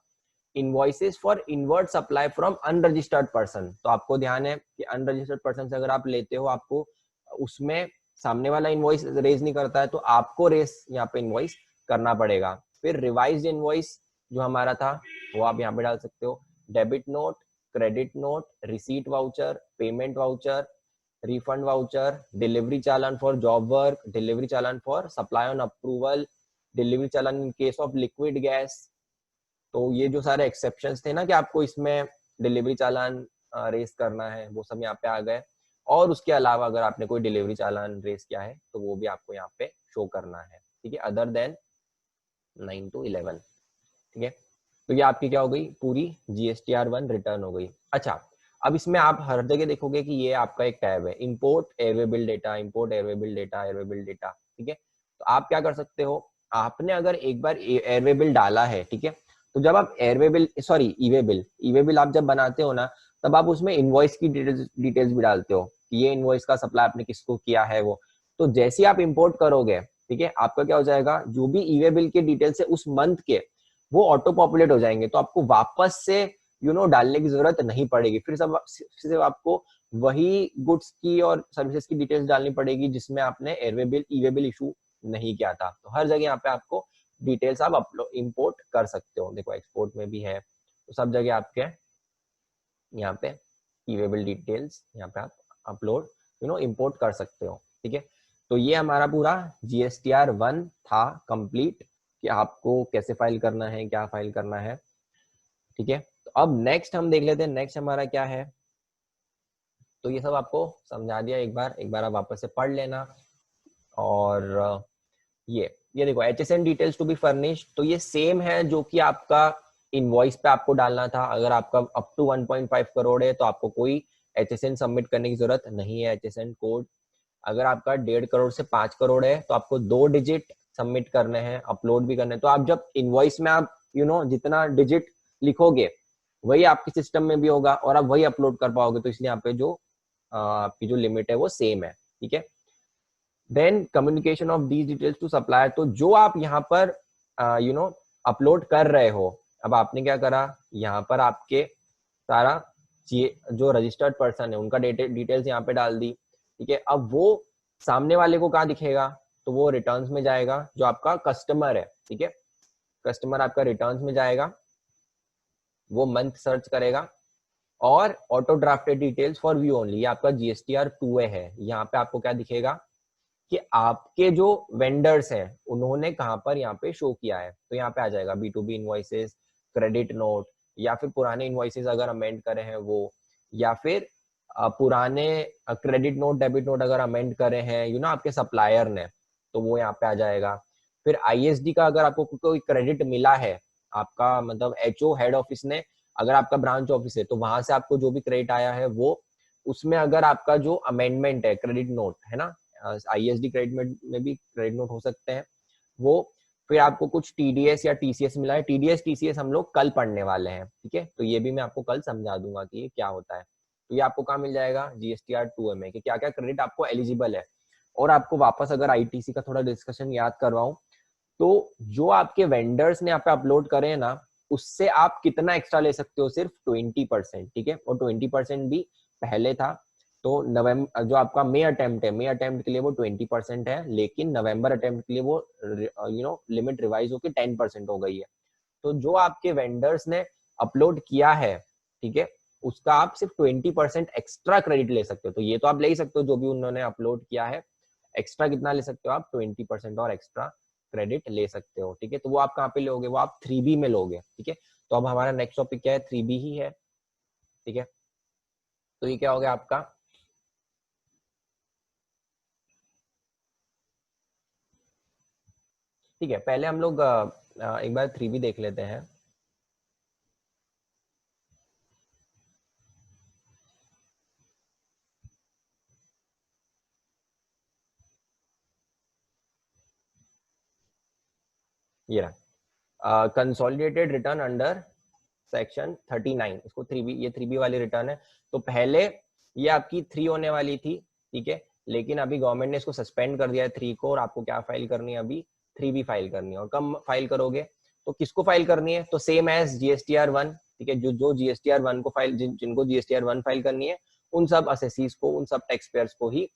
S1: Invoices for inward supply from unregistered person, तो आपको ध्यान है कि अनरजिस्टर्ड पर्सन से अगर आप लेते हो, आपको उसमें सामने वाला इनवॉइस रेज नहीं करता है, तो आपको रेस यहाँ पे इनवॉइस करना पड़ेगा। फिर रिवाइज्ड इनवॉइस जो हमारा था वो आप यहाँ पे डाल सकते हो, debit note, credit note, receipt voucher, payment voucher, refund voucher, delivery challan for job work, delivery challan for supply on approval, delivery challan in case of liquid gas। तो ये जो सारे एक्सेप्शंस थे ना कि आपको इसमें डिलीवरी चालान रेस करना है, वो सब यहाँ पे आ गए। और उसके अलावा अगर आपने कोई डिलीवरी चालान रेस किया है तो वो भी आपको यहाँ पे शो करना है, ठीक है, अदर देन 9 to 11, ठीक है। तो ये आपकी क्या हो गई, पूरी GSTR1 रिटर्न हो गई। अच्छा, अब इसमें आप हर जगह देखोगे कि ये आपका एक टैब है, import airway bill data, import airway bill data, airway bill data, ठीक है। तो आप क्या कर सकते हो, आपने अगर एक बार एयरवे बिल डाला है, ठीक है, तो जब आप airway bill sorry e-way bill आप जब बनाते हो ना, तब आप उसमें इनवॉइस की डिटेल्स भी डालते हो कि ये इनवॉइस का सप्लाई आपने किसको किया है वो। तो जैसे ही आप इंपोर्ट करोगे, ठीक है, आपका क्या हो जाएगा, जो भी ईवे बिल के डिटेल्स है उस मंथ के, वो ऑटो पॉपुलेट हो जाएंगे, तो आपको वापस से डालने की जरूरत नहीं पड़ेगी, फिर सिर्फ आपको वही गुड्स की और सर्विसेज की डिटेल्स डालनी पड़ेगी जिसमें आपने ईवे बिल इशू नहीं किया था। तो हर जगह यहाँ पे आपको डिटेल्स आप अपलोड इंपोर्ट कर सकते हो, देखो एक्सपोर्ट में भी है, तो सब जगह आपके यहाँ पे ईवे बिल डिटेल्स यहाँ पे आप अपलोड इंपोर्ट कर सकते हो, ठीक है। तो ये हमारा पूरा GSTR1 था कंप्लीट, कि आपको कैसे फाइल करना है, क्या फाइल करना है, ठीक है। तो अब नेक्स्ट हम देख लेते हैं, नेक्स्ट हमारा क्या है। तो ये सब आपको समझा दिया, एक बार आप वापस से पढ़ लेना। और ये देखो HSN details to be furnished, तो ये सेम है जो कि आपका इनवॉइस पे आपको डालना था। अगर आपका अप टू 1.5 करोड़ है तो आपको कोई HSN सबमिट करने की जरूरत नहीं है, HSN कोड। अगर आपका 1.5 करोड़ से 5 करोड़ है तो आपको 2 डिजिट सबमिट करने हैं, अपलोड भी करने हैं। तो आप जब इनवॉइस में आप जितना डिजिट लिखोगे वही आपके सिस्टम में भी होगा और आप वही अपलोड कर पाओगे, तो इसलिए यहाँ पे जो आपकी जो लिमिट है वो सेम है, ठीक है। Then communication of these details to supplier, तो जो आप यहाँ पर अपलोड कर रहे हो, अब आपने क्या करा, यहाँ पर आपके सारा जो रजिस्टर्ड पर्सन है उनका डिटेल्स यहाँ पे डाल दी, ठीक है। अब वो सामने वाले को कहाँ दिखेगा, तो वो रिटर्न्स में जाएगा, जो आपका कस्टमर है, ठीक है, कस्टमर आपका रिटर्न्स में जाएगा, वो मंथ सर्च करेगा, और auto drafted details for view only, ये आपका GSTR2A है। यहाँ पे आपको क्या दिखेगा कि आपके जो वेंडर्स हैं उन्होंने कहां पर यहाँ पे शो किया है, तो यहाँ पे आ जाएगा B2B इनवॉइसेस, क्रेडिट नोट, या फिर पुराने इनवॉइसेस अगर अमेंड करे हैं वो, या फिर पुराने क्रेडिट नोट डेबिट नोट अगर अमेंड करे हैं आपके सप्लायर ने, तो वो यहाँ पे आ जाएगा। फिर ISD का अगर आपको कोई क्रेडिट मिला है, आपका मतलब HO हेड ऑफिस ने, अगर आपका ब्रांच ऑफिस है तो वहां से आपको जो भी क्रेडिट आया है वो, उसमें अगर आपका जो अमेंडमेंट है क्रेडिट नोट है ना, ISD क्रेडिट में भी क्रेडिट नोट हो सकते हैं वो। फिर आपको कुछ TDS या TCS मिला है। TDS TCS हम लोग कल पढ़ने वाले हैं, ठीक है, तो ये भी मैं आपको कल समझा दूंगा कि ये क्या होता है। तो ये आपको कहाँ मिल जाएगा, GSTR 2 में, कि क्या क्या क्रेडिट आपको एलिजिबल है। और आपको वापस अगर ITC का थोड़ा डिस्कशन याद करवाऊं, तो जो आपके वेंडर्स ने यहाँ पे अपलोड करे ना, उससे आप कितना एक्स्ट्रा ले सकते हो, सिर्फ 20%, ठीक है। और 20% भी पहले था, तो नवंबर जो आपका मई अटेम्प्ट है, मई अटेम्प्ट के लिए वो 20% है, लेकिन नवंबर अटेम्प्ट के लिए वो लिमिट रिवाइज होकर 10% हो गई है। तो जो आपके वेंडर्स ने अपलोड किया है, ठीक है, उसका आप सिर्फ 20% एक्स्ट्रा क्रेडिट ले सकते हो। तो ये तो आप ले ही सकते हो जो भी उन्होंने अपलोड किया है, एक्स्ट्रा कितना ले सकते हो आप, 20% और एक्स्ट्रा क्रेडिट ले सकते हो, ठीक है। तो वो आप कहाँ पे लोगे, वो आप 3B में लोगे, ठीक है। तो अब हमारा नेक्स्ट टॉपिक क्या है, 3B ही है, ठीक है। तो ये क्या हो गया आपका, ठीक है। पहले हम लोग एक बार 3B देख लेते हैं। ये रहा कंसोलिडेटेड रिटर्न अंडर सेक्शन 39, इसको 3B, ये 3B वाली रिटर्न है। तो पहले ये आपकी 3 होने वाली थी, ठीक है, लेकिन अभी गवर्नमेंट ने इसको सस्पेंड कर दिया है 3 को, और आपको क्या फाइल करनी है, अभी 3B फाइल करनी है। और कब फाइल करोगे, तो किसको फाइल करनी है, तो सेम एज GSTR 1, ठीक है। जो GSTR 1 को फाइल, जिनको GSTR 1 फाइल करनी है, उन सब असेसीज को, उन सब टैक्स पेयर्स को ही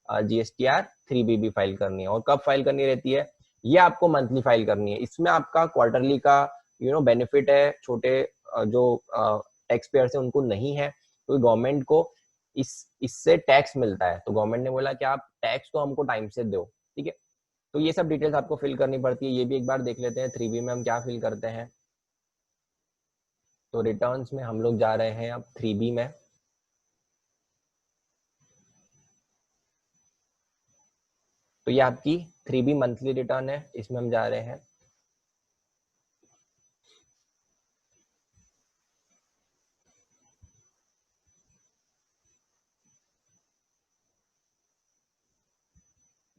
S1: GSTR 3B भी फाइल करनी है। और कब फाइल करनी रहती है, ये आपको मंथली फाइल करनी है। इसमें आपका क्वार्टरली का बेनिफिट है, छोटे जो टैक्स पेयर्स है उनको नहीं है, तो गवर्नमेंट को इससे टैक्स मिलता है। तो गवर्नमेंट ने बोला कि आप टैक्स तो हमको टाइम से दो, ठीक है। तो ये सब डिटेल्स आपको फिल करनी पड़ती है, ये भी एक बार देख लेते हैं 3B में हम क्या फिल करते हैं। तो रिटर्न्स में हम लोग जा रहे हैं अब 3B में। तो ये आपकी 3B मंथली रिटर्न है, इसमें हम जा रहे हैं।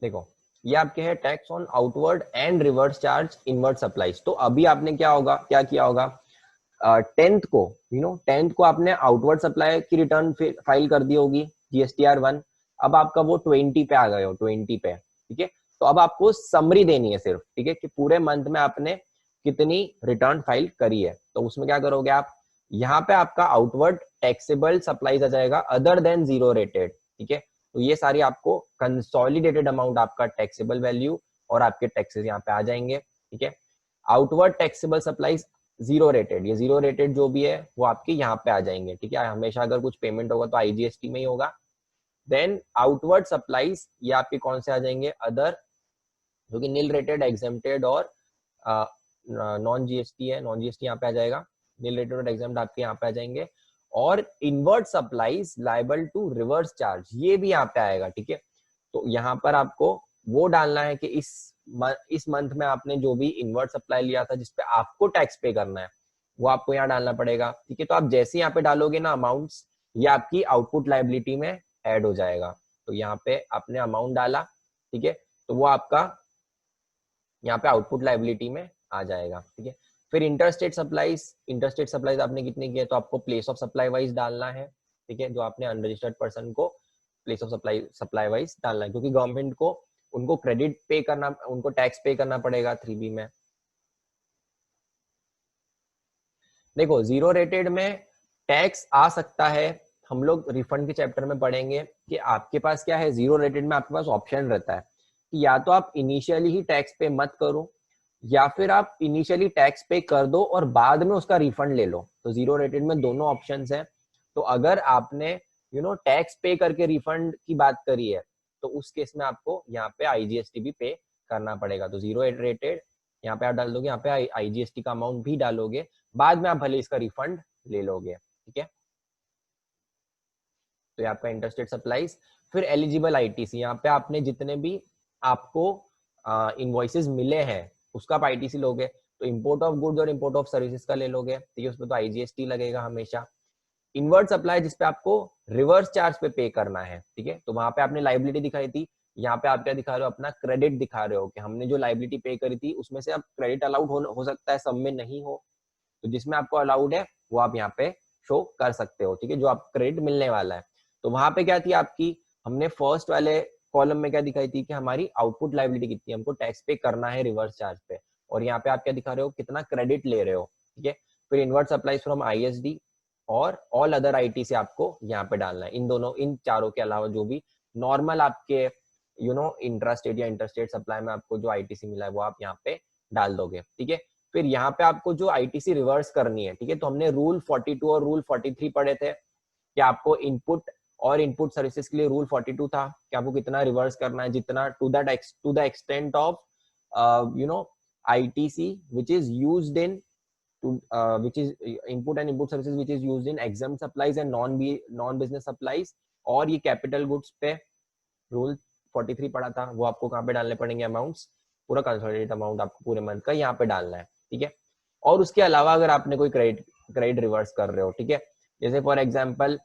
S1: देखो ये आपके है tax on outward and reverse charge inward supplies. तो अभी आपने क्या किया होगा, 10th को 10th को आपने आउटवर्ड सप्लाई की रिटर्न फाइल कर दी होगी, GSTR 1। अब आपका वो 20 पे आ गए हो, 20 पे, ठीक है। तो अब आपको समरी देनी है सिर्फ, ठीक है, कि पूरे मंथ में आपने कितनी रिटर्न फाइल करी है। तो उसमें क्या करोगे आप, यहाँ पे आपका आउटवर्ड टैक्सेबल सप्लाईज आ जाएगा अदर देन जीरो रेटेड, ठीक है। तो ये सारी आपको कंसोलिडेटेड अमाउंट, आपका टैक्सेबल वैल्यू और आपके टैक्सेस यहाँ पे आ जाएंगे, ठीक है। Outward taxable supplies zero rated, ये जीरो रेटेड जो भी है वो आपके यहाँ पे आ जाएंगे, ठीक है। हमेशा अगर कुछ पेमेंट होगा तो IGST में ही होगा। देन आउटवर्ड सप्लाईज ये आपके कौन से आ जाएंगे, अदर, जो कि नील रेटेड, एग्जेम्प्टेड और नॉन GST है, नॉन GST यहाँ पे आ जाएगा। नील रेटेड और एग्जेम्प्ट आपके यहाँ पे आ जाएंगे। और inward supplies liable to reverse charge, ये भी यहाँ पे आएगा, ठीक है। तो यहाँ पर आपको वो डालना है कि इस मंथ में आपने जो भी इनवर्ट सप्लाई लिया था जिसपे आपको टैक्स पे करना है, वो आपको यहाँ डालना पड़ेगा, ठीक है। तो आप जैसे यहाँ पे डालोगे ना अमाउंट्स, ये आपकी आउटपुट लाइबिलिटी में ऐड हो जाएगा। तो यहाँ पे आपने अमाउंट डाला, ठीक है, तो वो आपका यहाँ पे आउटपुट लाइबिलिटी में आ जाएगा, ठीक है। फिर इंटरस्टेट सप्लाईज आपने कितनी की है, तो आपको प्लेस ऑफ सप्लाई वाइज डालना है, ठीक है। जो आपने अनरजिस्टर्ड पर्सन को प्लेस ऑफ सप्लाई वाइज डालना है, क्योंकि गवर्नमेंट को उनको क्रेडिट पे करना, उनको टैक्स पे करना पड़ेगा 3B में। देखो जीरो रेटेड में टैक्स आ सकता है, हम लोग रिफंड के चैप्टर में पढ़ेंगे कि आपके पास क्या है, जीरो रेटेड में आपके पास ऑप्शन रहता है कि या तो आप इनिशियली ही टैक्स पे मत करो, या फिर आप इनिशियली टैक्स पे कर दो और बाद में उसका रिफंड ले लो। तो जीरो रेटेड में दोनों ऑप्शंस हैं। तो अगर आपने टैक्स पे करके रिफंड की बात करी है, तो उस केस में आपको यहाँ पे IGST भी पे करना पड़ेगा। तो जीरो रेटेड यहाँ पे आप डाल दोगे, यहाँ पे IGST का अमाउंट भी डालोगे, बाद में आप भले इसका रिफंड ले लोगे, ठीक है। तो ये आपका इंटरस्टेट सप्लाईज। फिर एलिजिबल ITC, यहाँ पे आपने जितने भी आपको इनवॉइसेस मिले हैं उसका आप ITC लोगे। तो इंपोर्ट ऑफ गुड्स और इंपोर्ट ऑफ सर्विसेज का ले लोगे, ठीक है, उसमें तो IGST लगेगा हमेशा। इनवर्ट सप्लाई जिसपे आपको रिवर्स चार्ज पे करना है, ठीक है, तो वहां पे आपने लाइबिलिटी दिखाई थी यहाँ पे आप क्या दिखा रहे हो, अपना क्रेडिट दिखा रहे हो कि हमने जो लाइबिलिटी पे करी थी उसमें से अब क्रेडिट अलाउड हो सकता है, सब में नहीं हो, तो जिसमें आपको अलाउड है वो आप यहाँ पे शो कर सकते हो, ठीक है, जो आप क्रेडिट मिलने वाला है। तो वहां पे क्या थी आपकी, हमने फर्स्ट वाले कॉलम में क्या दिखाई थी कि हमारी आउटपुट लाइबिलिटी कितनी है, हमको टैक्स पे करना है रिवर्स चार्ज पे, और यहाँ पे आप क्या दिखा रहे हो, कितना क्रेडिट ले रहे हो, ठीक है। फिर इनवर्ट सप्लाईज फ्रॉम आईएसडी और ऑल अदर आईटी से आपको यहाँ पे डालना है, इन दोनों, इन चारों के अलावा जो भी नॉर्मल आपके इंट्रास्टेट या इंटरस्टेट सप्लाई में आपको जो आईटीसी मिला है वो आप यहाँ पे डाल दोगे, ठीक है। फिर यहाँ पे आपको जो आईटीसी रिवर्स करनी है, ठीक है, तो हमने रूल 42 और रूल 43 पढ़े थे कि आपको इनपुट और इनपुट सर्विसेज के लिए रूल 42 था कि आपको कितना रिवर्स करना है, जितना to the extent of ITC which is used in which is input and input services which is used in exempt supplies and non business supplies, और ये कैपिटल गुड्स पे रूल 43 पढ़ा था, वो आपको कहाँ पे डालने पड़ेंगे अमाउंट्स, पूरा कंसोलिडेटेड अमाउंट आपको पूरे मंथ का यहाँ पे डालना है, ठीक है। और उसके अलावा अगर आपने कोई क्रेडिट रिवर्स कर रहे हो, ठीक है, जैसे फॉर एग्जांपल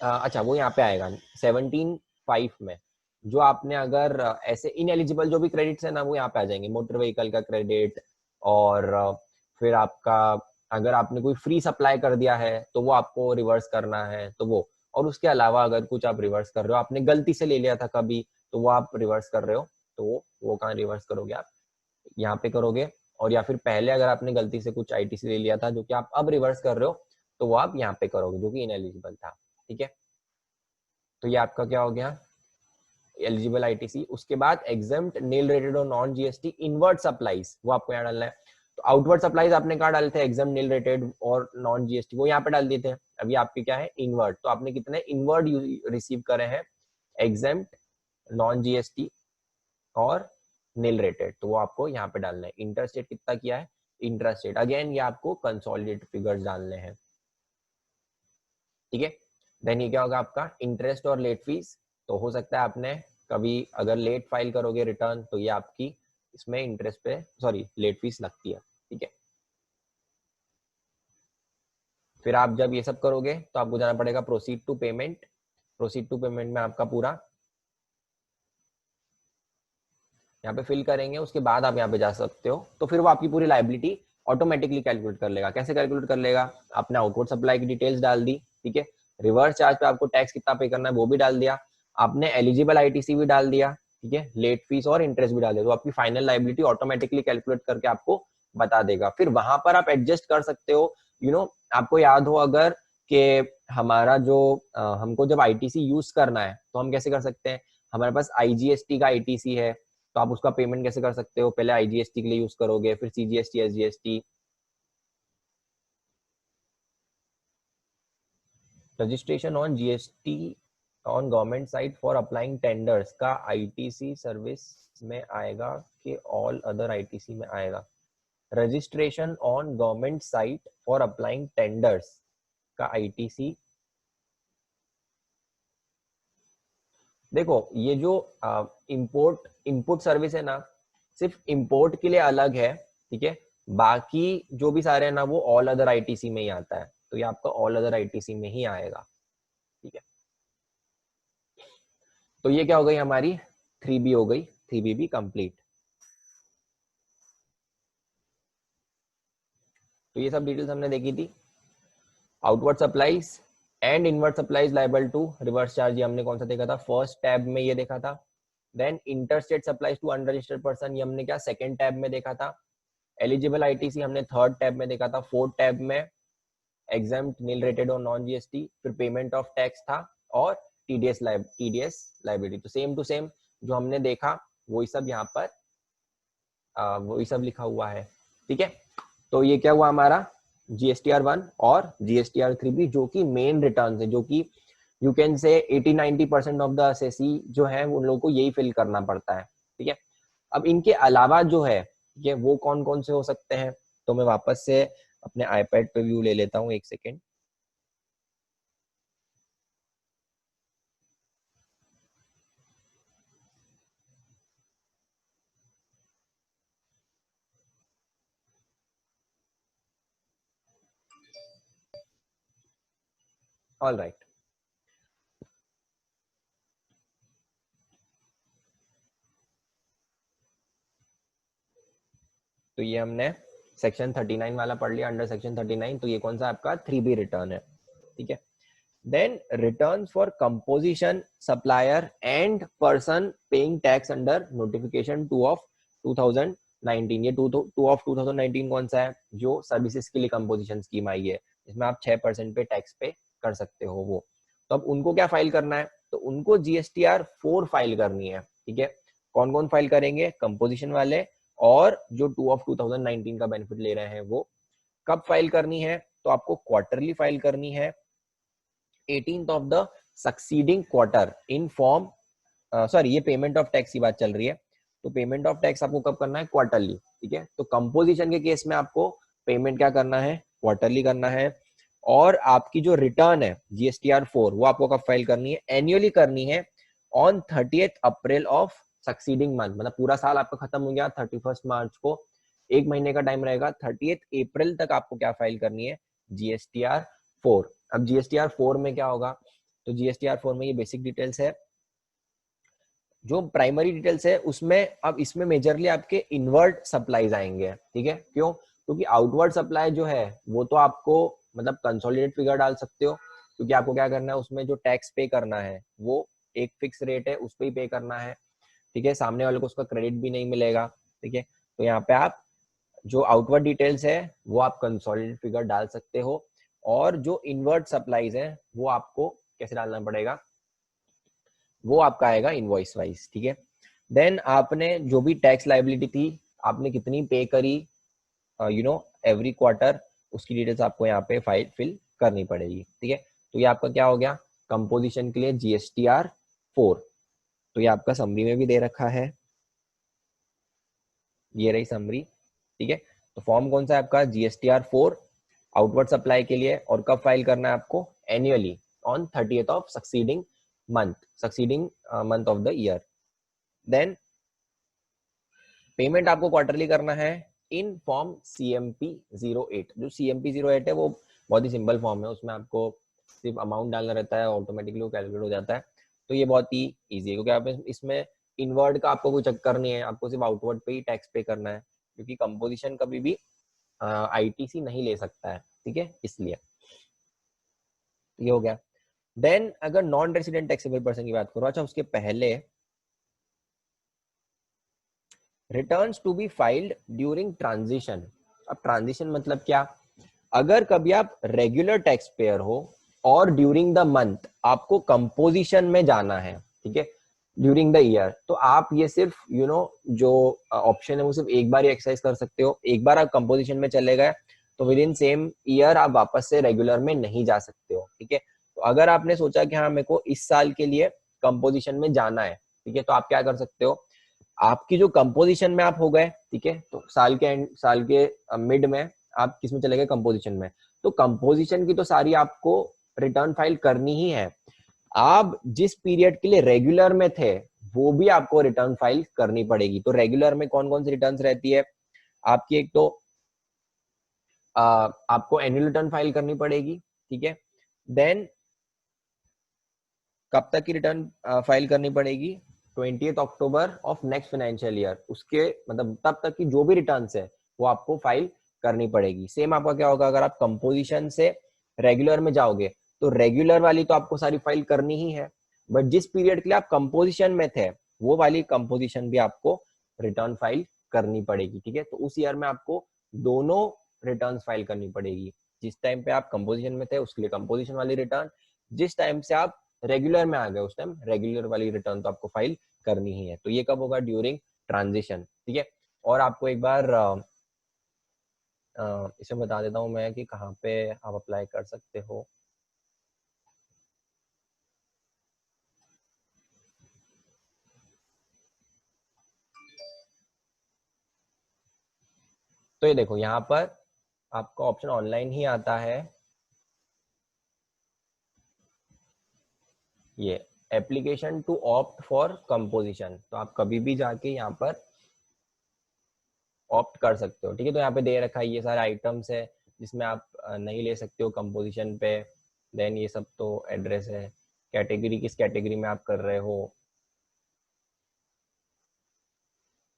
S1: अच्छा वो यहाँ पे आएगा 17(5) में, जो आपने अगर ऐसे इनएलिजिबल जो भी क्रेडिट्स है ना वो यहाँ पे आ जाएंगे, मोटर व्हीकल का क्रेडिट, और फिर आपका अगर आपने कोई फ्री सप्लाई कर दिया है तो वो आपको रिवर्स करना है, तो वो, और उसके अलावा अगर कुछ आप रिवर्स कर रहे हो, आपने गलती से ले लिया था कभी, तो वो आप रिवर्स कर रहे हो, तो वो कहाँ रिवर्स करोगे आप, यहाँ पे करोगे, और या फिर पहले अगर आपने गलती से कुछ आईटीसी ले लिया था जो कि आप अब रिवर्स कर रहे हो, तो वो आप यहाँ पे करोगे जो कि इनएलिजिबल था, ठीक है। तो ये आपका क्या हो गया, एलिजिबल आईटीसी। उसके बाद एग्जेम्प्ट नील रेटेड और नॉन जीएसटी इनवर्ट सप्लाईज, वो आपको यहाँ डालना है। तो आउटवर्ड सप्लाईज आपने कहाँ डाले थे, एग्जेम्प्ट नील रेटेड और नॉन जीएसटी, वो यहाँ पे डाल दिए थे। अभी आपके क्या है, इनवर्ट, तो आपने कितने इनवर्ट रिसीव करे हैं, एग्जेम्प्ट, नॉन जीएसटी और नील रेटेड, तो वो आपको यहाँ पे डालना है। इंटरस्टेट कितना किया है, इंटरस्टेट अगेन ये आपको कंसोलिडेटेड फिगर्स डालने हैं, ठीक है। देन ये क्या होगा आपका, इंटरेस्ट और लेट फीस, तो हो सकता है आपने कभी अगर लेट फाइल करोगे रिटर्न तो ये आपकी इसमें इंटरेस्ट पे सॉरी लेट फीस लगती है, ठीक है। फिर आप जब ये सब करोगे तो आपको जाना पड़ेगा proceed to payment. Proceed to payment में आपका पूरा यहाँ पे फिल करेंगे, उसके बाद आप यहाँ पे जा सकते हो, तो फिर वो आपकी पूरी लाइबिलिटी ऑटोमेटिकली कैलकुलेट कर लेगा। कैसे कैलकुलेट कर लेगा, आपने आउटपुट सप्लाई की डिटेल्स डाल दी, ठीक है, रिवर्स चार्ज पे आपको टैक्स कितना पे करना है वो भी डाल दिया, आपने एलिजिबल आईटीसी भी डाल दिया, ठीक है, लेट फीस और इंटरेस्ट भी डाल दिया, तो आपकी फाइनल लाइबिलिटी ऑटोमेटिकली कैलकुलेट करके आपको बता देगा। फिर वहां पर आप एडजस्ट कर सकते हो, आपको याद हो अगर कि हमारा जो हमको जब आईटीसी यूज करना है तो हम कैसे कर सकते हैं, हमारे पास आईजीएसटी का आईटीसी है, तो आप उसका पेमेंट कैसे कर सकते हो, पहले आईजीएसटी के लिए यूज करोगे, फिर CGST, SGST, registration on GST on government site for applying tenders का आईटीसी सर्विस में आएगा कि ऑल अदर आईटीसी में आएगा। Registration on government site for applying tenders का आईटीसी, देखो ये जो इंपोर्ट इनपुट सर्विस है ना, सिर्फ इंपोर्ट के लिए अलग है, ठीक है, बाकी जो भी सारे है ना वो ऑल अदर आईटीसी में ही आता है, तो ये आपका ऑल अदर आईटीसी में ही आएगा, ठीक है। तो ये क्या हो गई हमारी 3B हो गई, 3B भी कंप्लीट। तो ये सब डिटेल्स हमने देखी थी। Outward supplies and inward supplies liable to reverse charge, ये हमने कौन सा देखा था, फर्स्ट टैब में ये देखा था। Then interstate supplies to unregistered person, ये हमने क्या सेकंड टैब में देखा था। एलिजिबल आईटीसी हमने थर्ड टैब में देखा था। फोर्थ टैब में एग्जाम्प्ट, नील रेटेड और नॉन जीएसटी, फिर पेमेंट ऑफ टैक्स था, और टीडीएस लाइबिलिटी, तो सेम टू सेम जो हमने देखा वही सब यहाँ पर वही सब लिखा हुआ है, ठीक है। तो ये क्या हुआ हमारा GSTR1 और GSTR3 जो कि मेन रिटर्न है, जो कि you can say 80-90% of the assessee जो है उन लोगों को यही फिल करना पड़ता है, ठीक है। अब इनके अलावा जो है ये वो कौन कौन से हो सकते हैं, तो मैं वापस से अपने आईपैड पे व्यू ले लेता हूँ, एक सेकेंड। ऑल राइट, तो ये हमने सेक्शन 39 वाला पढ़ लिया, अंडर सेक्शन 39। तो ये कौन सा आपका 3B रिटर्न है, ठीक है। Then return for composition, supplier and person paying tax under notification 2 of 2019। ये 2 ऑफ 2019 कौन सा है, जो सर्विसेज के लिए कंपोजिशन स्कीम आई है, जिसमें आप 6% पे टैक्स पे कर सकते हो वो। तो अब उनको क्या फाइल करना है, तो उनको GSTR 4 फाइल करनी है, ठीक है। कौन कौन फाइल करेंगे, कंपोजिशन वाले और जो 2 ऑफ 2019 का बेनिफिट ले रहे हैं वो। कब फाइल करनी है, तो आपको क्वार्टरली फाइल करनी है 18th of the succeeding quarter in form, sorry ये पेमेंट ऑफ टैक्स की बात चल रही है, तो पेमेंट ऑफ टैक्स आपको कब करना है, क्वार्टरली, ठीक है। तो कंपोजिशन के केस में आपको पेमेंट क्या करना है, क्वार्टरली करना है। और आपकी जो रिटर्न है GSTR 4 वो आपको कब फाइल करनी है, एनुअली करनी है on 30th April of succeeding month. मतलब पूरा साल आपका खत्म हो गया 31 मार्च को, एक महीने का टाइम रहेगा, 30th अप्रैल तक आपको क्या फाइल करनी है, GSTR 4। अब GSTR 4 में क्या होगा, तो GSTR 4 में ये बेसिक डिटेल्स है, जो प्राइमरी डिटेल्स है उसमें। अब इसमें मेजरली आपके इनवर्ट सप्लाईज आएंगे, ठीक है। क्यों, क्योंकि आउटवर्ड सप्लाई जो है वो तो आपको मतलब कंसोलिडेट फिगर डाल सकते हो, क्योंकि आपको क्या करना है, उसमें जो टैक्स पे करना है वो एक फिक्स रेट है, उस पर ही पे करना है, ठीक है। सामने वाले को उसका क्रेडिट भी नहीं मिलेगा, ठीक है। तो यहाँ पे आप जो आउटवर्ड डिटेल्स है वो आप कंसोलिडेट फिगर डाल सकते हो, और जो इनवर्ट सप्लाईज है वो आपको कैसे डालना पड़ेगा, वो आपका आएगा इनवॉइस वाइज, ठीक है। देन आपने जो भी टैक्स लाइबिलिटी थी आपने कितनी पे करी एवरी क्वार्टर, उसकी डिटेल्स आपको यहाँ पे फाइल फिल करनी पड़ेगी, ठीक है। तो ये आपका क्या हो गया, कंपोजिशन के लिए GSTR 4। तो ये आपका समरी में भी दे रखा है, ये रही समरी, ठीक है। तो फॉर्म कौन सा है आपका, GSTR 4 आउटवर्ड सप्लाई के लिए, और कब फाइल करना है आपको, annually on 30th of succeeding month of the year. Then payment आपको क्वार्टरली करना है इन फॉर्म CMP 08। जो CMP 08 है वो बहुत ही सिंपल फॉर्म है, उसमें आपको सिर्फ अमाउंट डालना रहता है, ऑटोमेटिकली वो कैलकुलेट हो जाता है। तो ये बहुत ही ईजी है, क्योंकि आप इसमें इनवर्ड का आपको कोई चक्कर नहीं है, आपको सिर्फ आउटवर्ड पे ही टैक्स पे करना है, क्योंकि कंपोजिशन कभी भी ITC नहीं ले सकता है, ठीक है, इसलिए ये हो गया। देन अगर नॉन रेसिडेंट टैक्सेबल पर्सन की बात करो, अच्छा उसके पहले returns to be filed during transition. अब ट्रांजिशन मतलब क्या, अगर कभी आप रेगुलर टैक्स पेयर हो और ड्यूरिंग द मंथ आपको कंपोजिशन में जाना है, ठीक है, ड्यूरिंग द ईयर, तो आप ये सिर्फ जो ऑप्शन है वो सिर्फ एक बार ही एक्सरसाइज कर सकते हो। एक बार आप कंपोजिशन में चले गए तो विद इन सेम ईयर आप वापस से रेगुलर में नहीं जा सकते हो, ठीक है। तो अगर आपने सोचा कि हाँ मेरे को इस साल के लिए कंपोजिशन में जाना है, ठीक है, तो आप क्या कर सकते हो, आपकी जो कंपोजिशन में आप हो गए, ठीक है, तो साल के मिड में आप किस में चले गए, कंपोजिशन में। तो कंपोजिशन की तो सारी आपको रिटर्न फाइल करनी ही है। आप जिस पीरियड के लिए रेगुलर में थे वो भी आपको रिटर्न फाइल करनी पड़ेगी। तो रेगुलर में कौन कौन सी रिटर्न्स रहती है आपकी, एक तो आपको एनुअल रिटर्न फाइल करनी पड़ेगी, ठीक है। देन कब तक की रिटर्न फाइल करनी पड़ेगी, 20th October of next financial year, उसके मतलब तब तक की जो भी रिटर्न्स है वो आपको फाइल करनी पड़ेगी। सेम आपका क्या होगा, अगर आप कंपोजिशन से रेगुलर में जाओगे तो रेगुलर वाली तो आपको सारी फाइल करनी ही है, बट जिस पीरियड के लिए आप कंपोजिशन में थे वो वाली कंपोजिशन भी आपको रिटर्न फाइल करनी पड़ेगी, ठीक है। तो उस ईयर में आपको दोनों रिटर्न फाइल करनी पड़ेगी। जिस टाइम पे आप कंपोजिशन में थे उसके लिए कंपोजिशन वाली रिटर्न, जिस टाइम से आप रेगुलर में आ गए उस टाइम रेगुलर वाली रिटर्न तो आपको फाइल करनी ही है। तो ये कब होगा, ड्यूरिंग ट्रांजिशन, ठीक है। और आपको एक बार इसमें बता देता हूँ मैं कि कहाँ पे आप अप्लाई कर सकते हो। तो ये देखो यहाँ पर आपका ऑप्शन ऑनलाइन ही आता है, ये application to opt for composition. तो आप कभी भी जाके यहाँ पर ऑप्ट कर सकते हो, ठीक है। तो यहाँ पे दे रखा है ये सारे आइटम्स है जिसमें आप नहीं ले सकते हो कंपोजिशन पे। देन ये सब तो एड्रेस है, कैटेगरी किस कैटेगरी में आप कर रहे हो,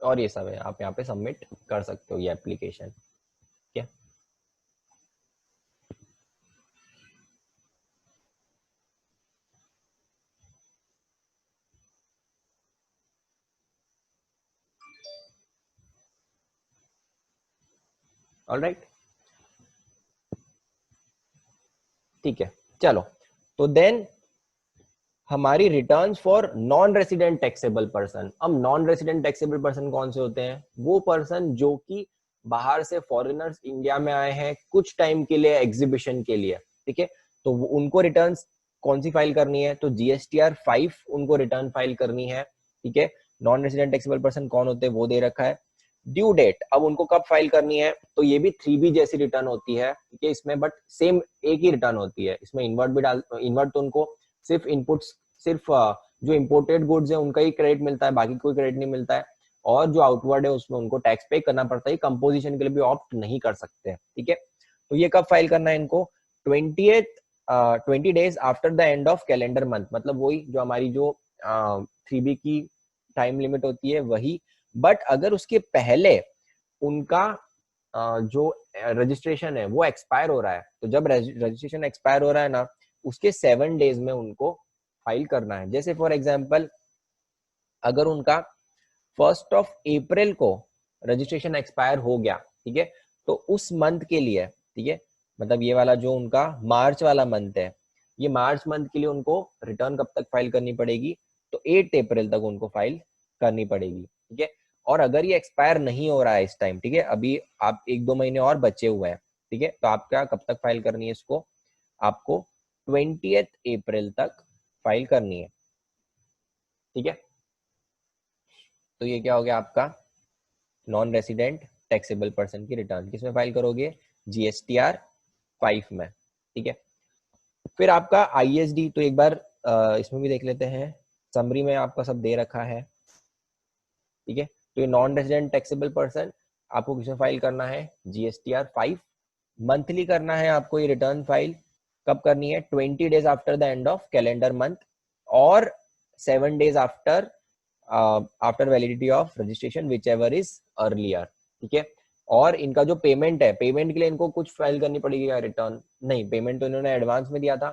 S1: और ये सब है, आप यहाँ पे सबमिट कर सकते हो ये एप्लीकेशन। ठीक है, ऑलराइट, ठीक है। चलो, तो देन हमारी returns for non resident taxable person. अब नॉन रेसिडेंट टैक्सेबल पर्सन कौन से होते हैं? वो पर्सन जो कि बाहर से फॉरेनर्स इंडिया में आए हैं कुछ टाइम के लिए एग्जीबिशन के लिए, ठीक है। तो उनको रिटर्न्स कौन सी फाइल करनी है? तो जीएसटीआर 5 उनको रिटर्न फाइल करनी है, ठीक है। नॉन रेसिडेंट टैक्सेबल पर्सन कौन होते हैं वो दे रखा है। ड्यू डेट, अब उनको कब फाइल करनी है? तो ये भी 3B जैसी रिटर्न होती है, ठीक है, इसमें बट सेम एक ही रिटर्न होती है। इसमें इन्वर्ट भी डाल, इन्वर्ट तो उनको सिर्फ इनपुट्स, सिर्फ जो इम्पोर्टेड गुड्स है उनका ही क्रेडिट मिलता है, बाकी कोई क्रेडिट नहीं मिलता है। और जो आउटवर्ड है उसमें उनको टैक्स पे करना पड़ता है, कंपोजिशन के लिए भी ऑप्ट नहीं कर सकते, ठीक है। तो ये कब फाइल करना है इनको? 20 days after the end of calendar month, मतलब वही जो हमारी जो 3B की टाइम लिमिट होती है वही। बट अगर उसके पहले उनका जो रजिस्ट्रेशन है वो एक्सपायर हो रहा है, तो जब रजिस्ट्रेशन एक्सपायर हो रहा है ना, उसके 7 डेज में उनको फाइल करना है। जैसे फॉर एग्जांपल अगर उनका 1 अप्रैल को रजिस्ट्रेशन एक्सपायर हो गया, ठीक है, तो उस मंथ के लिए, ठीक है, मतलब ये वाला जो उनका मार्च वाला मंथ है, ये मार्च मंथ के लिए उनको रिटर्न कब तक फाइल करनी पड़ेगी? तो 8 अप्रैल तक उनको फाइल करनी पड़ेगी, ठीक है। और अगर ये एक्सपायर नहीं हो रहा है इस टाइम, ठीक है, अभी आप 1-2 महीने और बचे हुए हैं, ठीक है, तो आप क्या कब तक फाइल करनी है इसको? आपको 20 अप्रैल तक फाइल करनी है, ठीक है। तो ये क्या हो गया आपका नॉन रेसिडेंट टैक्सेबल पर्सन की रिटर्न। किसमें फाइल करोगे? जीएसटीआर 5 में, ठीक है। फिर आपका आईएसडी, तो एक बार इसमें भी देख लेते हैं, समरी में आपका सब दे रखा है, ठीक है। तो ये नॉन रेसिडेंट टैक्सेबल पर्सन आपको किसमें फाइल करना है? जीएसटीआर 5। मंथली करना है आपको ये रिटर्न फाइल। कब करनी है? 20 days after the end of calendar month और 7 days after after validity of registration which ever is earlier, ठीक है। और इनका जो पेमेंट है, पेमेंट के लिए इनको कुछ फाइल करनी पड़ेगी या रिटर्न? नहीं, पेमेंट तो इन्होंने एडवांस में दिया था,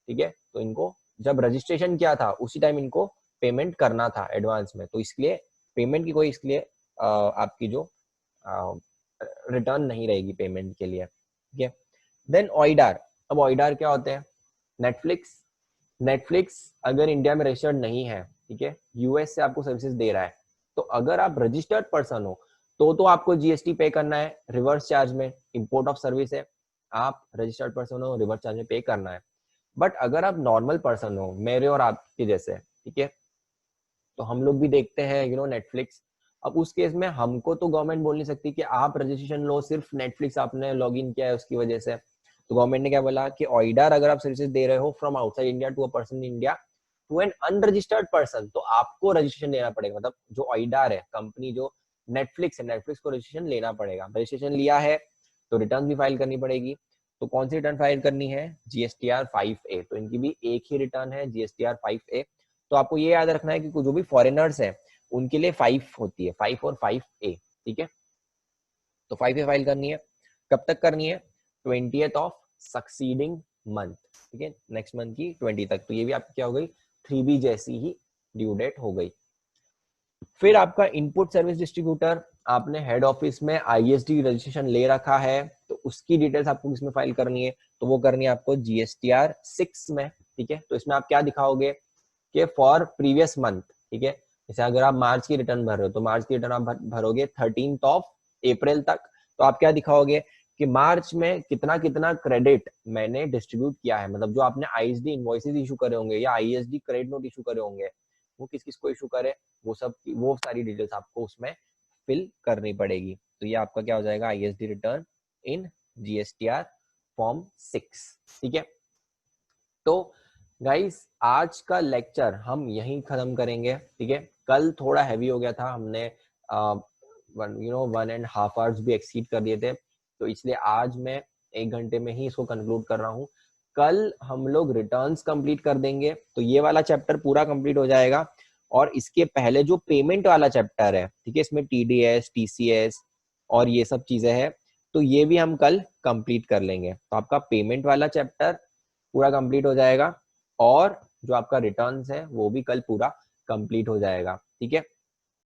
S1: ठीक है। तो इनको जब रजिस्ट्रेशन किया था उसी टाइम इनको पेमेंट करना था एडवांस में, तो इसलिए पेमेंट की कोई इसलिए आपकी जो रिटर्न नहीं रहेगी पेमेंट के लिए, ठीक है। देन ऑइडार, अब ऑइडार क्या होते हैं? नेटफ्लिक्स, नेटफ्लिक्स अगर इंडिया में रजिस्टर्ड नहीं है, ठीक है, यूएस से आपको सर्विसेज दे रहा है, तो अगर आप रजिस्टर्ड पर्सन हो तो आपको जीएसटी पे करना है रिवर्स चार्ज में, इंपोर्ट ऑफ सर्विस है, आप रजिस्टर्ड पर्सन हो, रिवर्स चार्ज में पे करना है। बट अगर आप नॉर्मल पर्सन हो, मेरे और आपके जैसे, ठीक है, तो हम लोग भी देखते हैं नेटफ्लिक्स। अब उस केस में हमको तो गवर्नमेंट बोल नहीं सकती कि आप रजिस्ट्रेशन लो, सिर्फ नेटफ्लिक्स आपने लॉग इन किया है उसकी वजह से। तो गवर्नमेंट ने क्या बोला कि ऑइडर अगर आप सर्विसेज दे रहे हो from outside India to a person in India to an unregistered person, तो आपको रजिस्ट्रेशन लेना पड़ेगा। मतलब जो ऑइडर है, कंपनी जो नेटफ्लिक्स है, नेटफ्लिक्स को रजिस्ट्रेशन लेना पड़ेगा। रजिस्ट्रेशन लिया है तो रिटर्न भी फाइल करनी पड़ेगी। तो कौन सी रिटर्न फाइल करनी है? GSTR 5A। तो इनकी भी एक ही रिटर्न है, जीएसटीआर 5A। तो आपको ये याद रखना है कि जो भी फॉरेनर्स है उनके लिए 5 होती है, 5 और 5A, ठीक है। तो 5A फाइल करनी है, कब तक करनी है? 20th ऑफ सक्सीडिंग मंथ, ठीक है, नेक्स्ट मंथ की 20 तक। तो ये भी आपकी क्या हो गई? 3B जैसी ही ड्यू डेट हो गई। फिर आपका इनपुट सर्विस डिस्ट्रीब्यूटर, आपने हेड ऑफिस में आईएसडी रजिस्ट्रेशन ले रखा है, तो उसकी डिटेल्स आपको किसमें फाइल करनी है? तो वो करनी है आपको जीएसटीआर 6 में, ठीक है। तो इसमें आप क्या दिखाओगे कि फॉर प्रीवियस मंथ, ठीक है। जैसे अगर आप मार्च की रिटर्न भर रहे हो तो मार्च की रिटर्न आप भरोगे 13 अप्रैल तक। तो आप क्या दिखाओगे कि मार्च में कितना कितना क्रेडिट मैंने डिस्ट्रीब्यूट किया है, मतलब जो आपने आईएसडी इनवॉइसेस इशू करे होंगे या आईएसडी क्रेडिट नोट इशू करे होंगे, वो किस किस को इशू करे, वो सारी डिटेल्स आपको उसमें फिल करनी पड़ेगी। तो ये आपका क्या हो जाएगा? आईएसडी रिटर्न इन जीएसटीआर फॉर्म 6, ठीक है। तो गाइस आज का लेक्चर हम यहीं खत्म करेंगे, ठीक है। कल थोड़ा हैवी हो गया था, हमने 1.5 आवर्स भी एक्सीड कर दिए थे, तो इसलिए आज मैं 1 घंटे में ही इसको कंक्लूड कर रहा हूँ। कल हम लोग रिटर्न्स कंप्लीट कर देंगे, तो ये वाला चैप्टर पूरा कंप्लीट हो जाएगा। और इसके पहले जो पेमेंट वाला चैप्टर है, ठीक है, इसमें TDS, TCS और ये सब चीजें हैं, तो ये भी हम कल कंप्लीट कर लेंगे। तो आपका पेमेंट वाला चैप्टर पूरा कंप्लीट हो जाएगा और जो आपका रिटर्न्स है वो भी कल पूरा कंप्लीट हो जाएगा, ठीक है।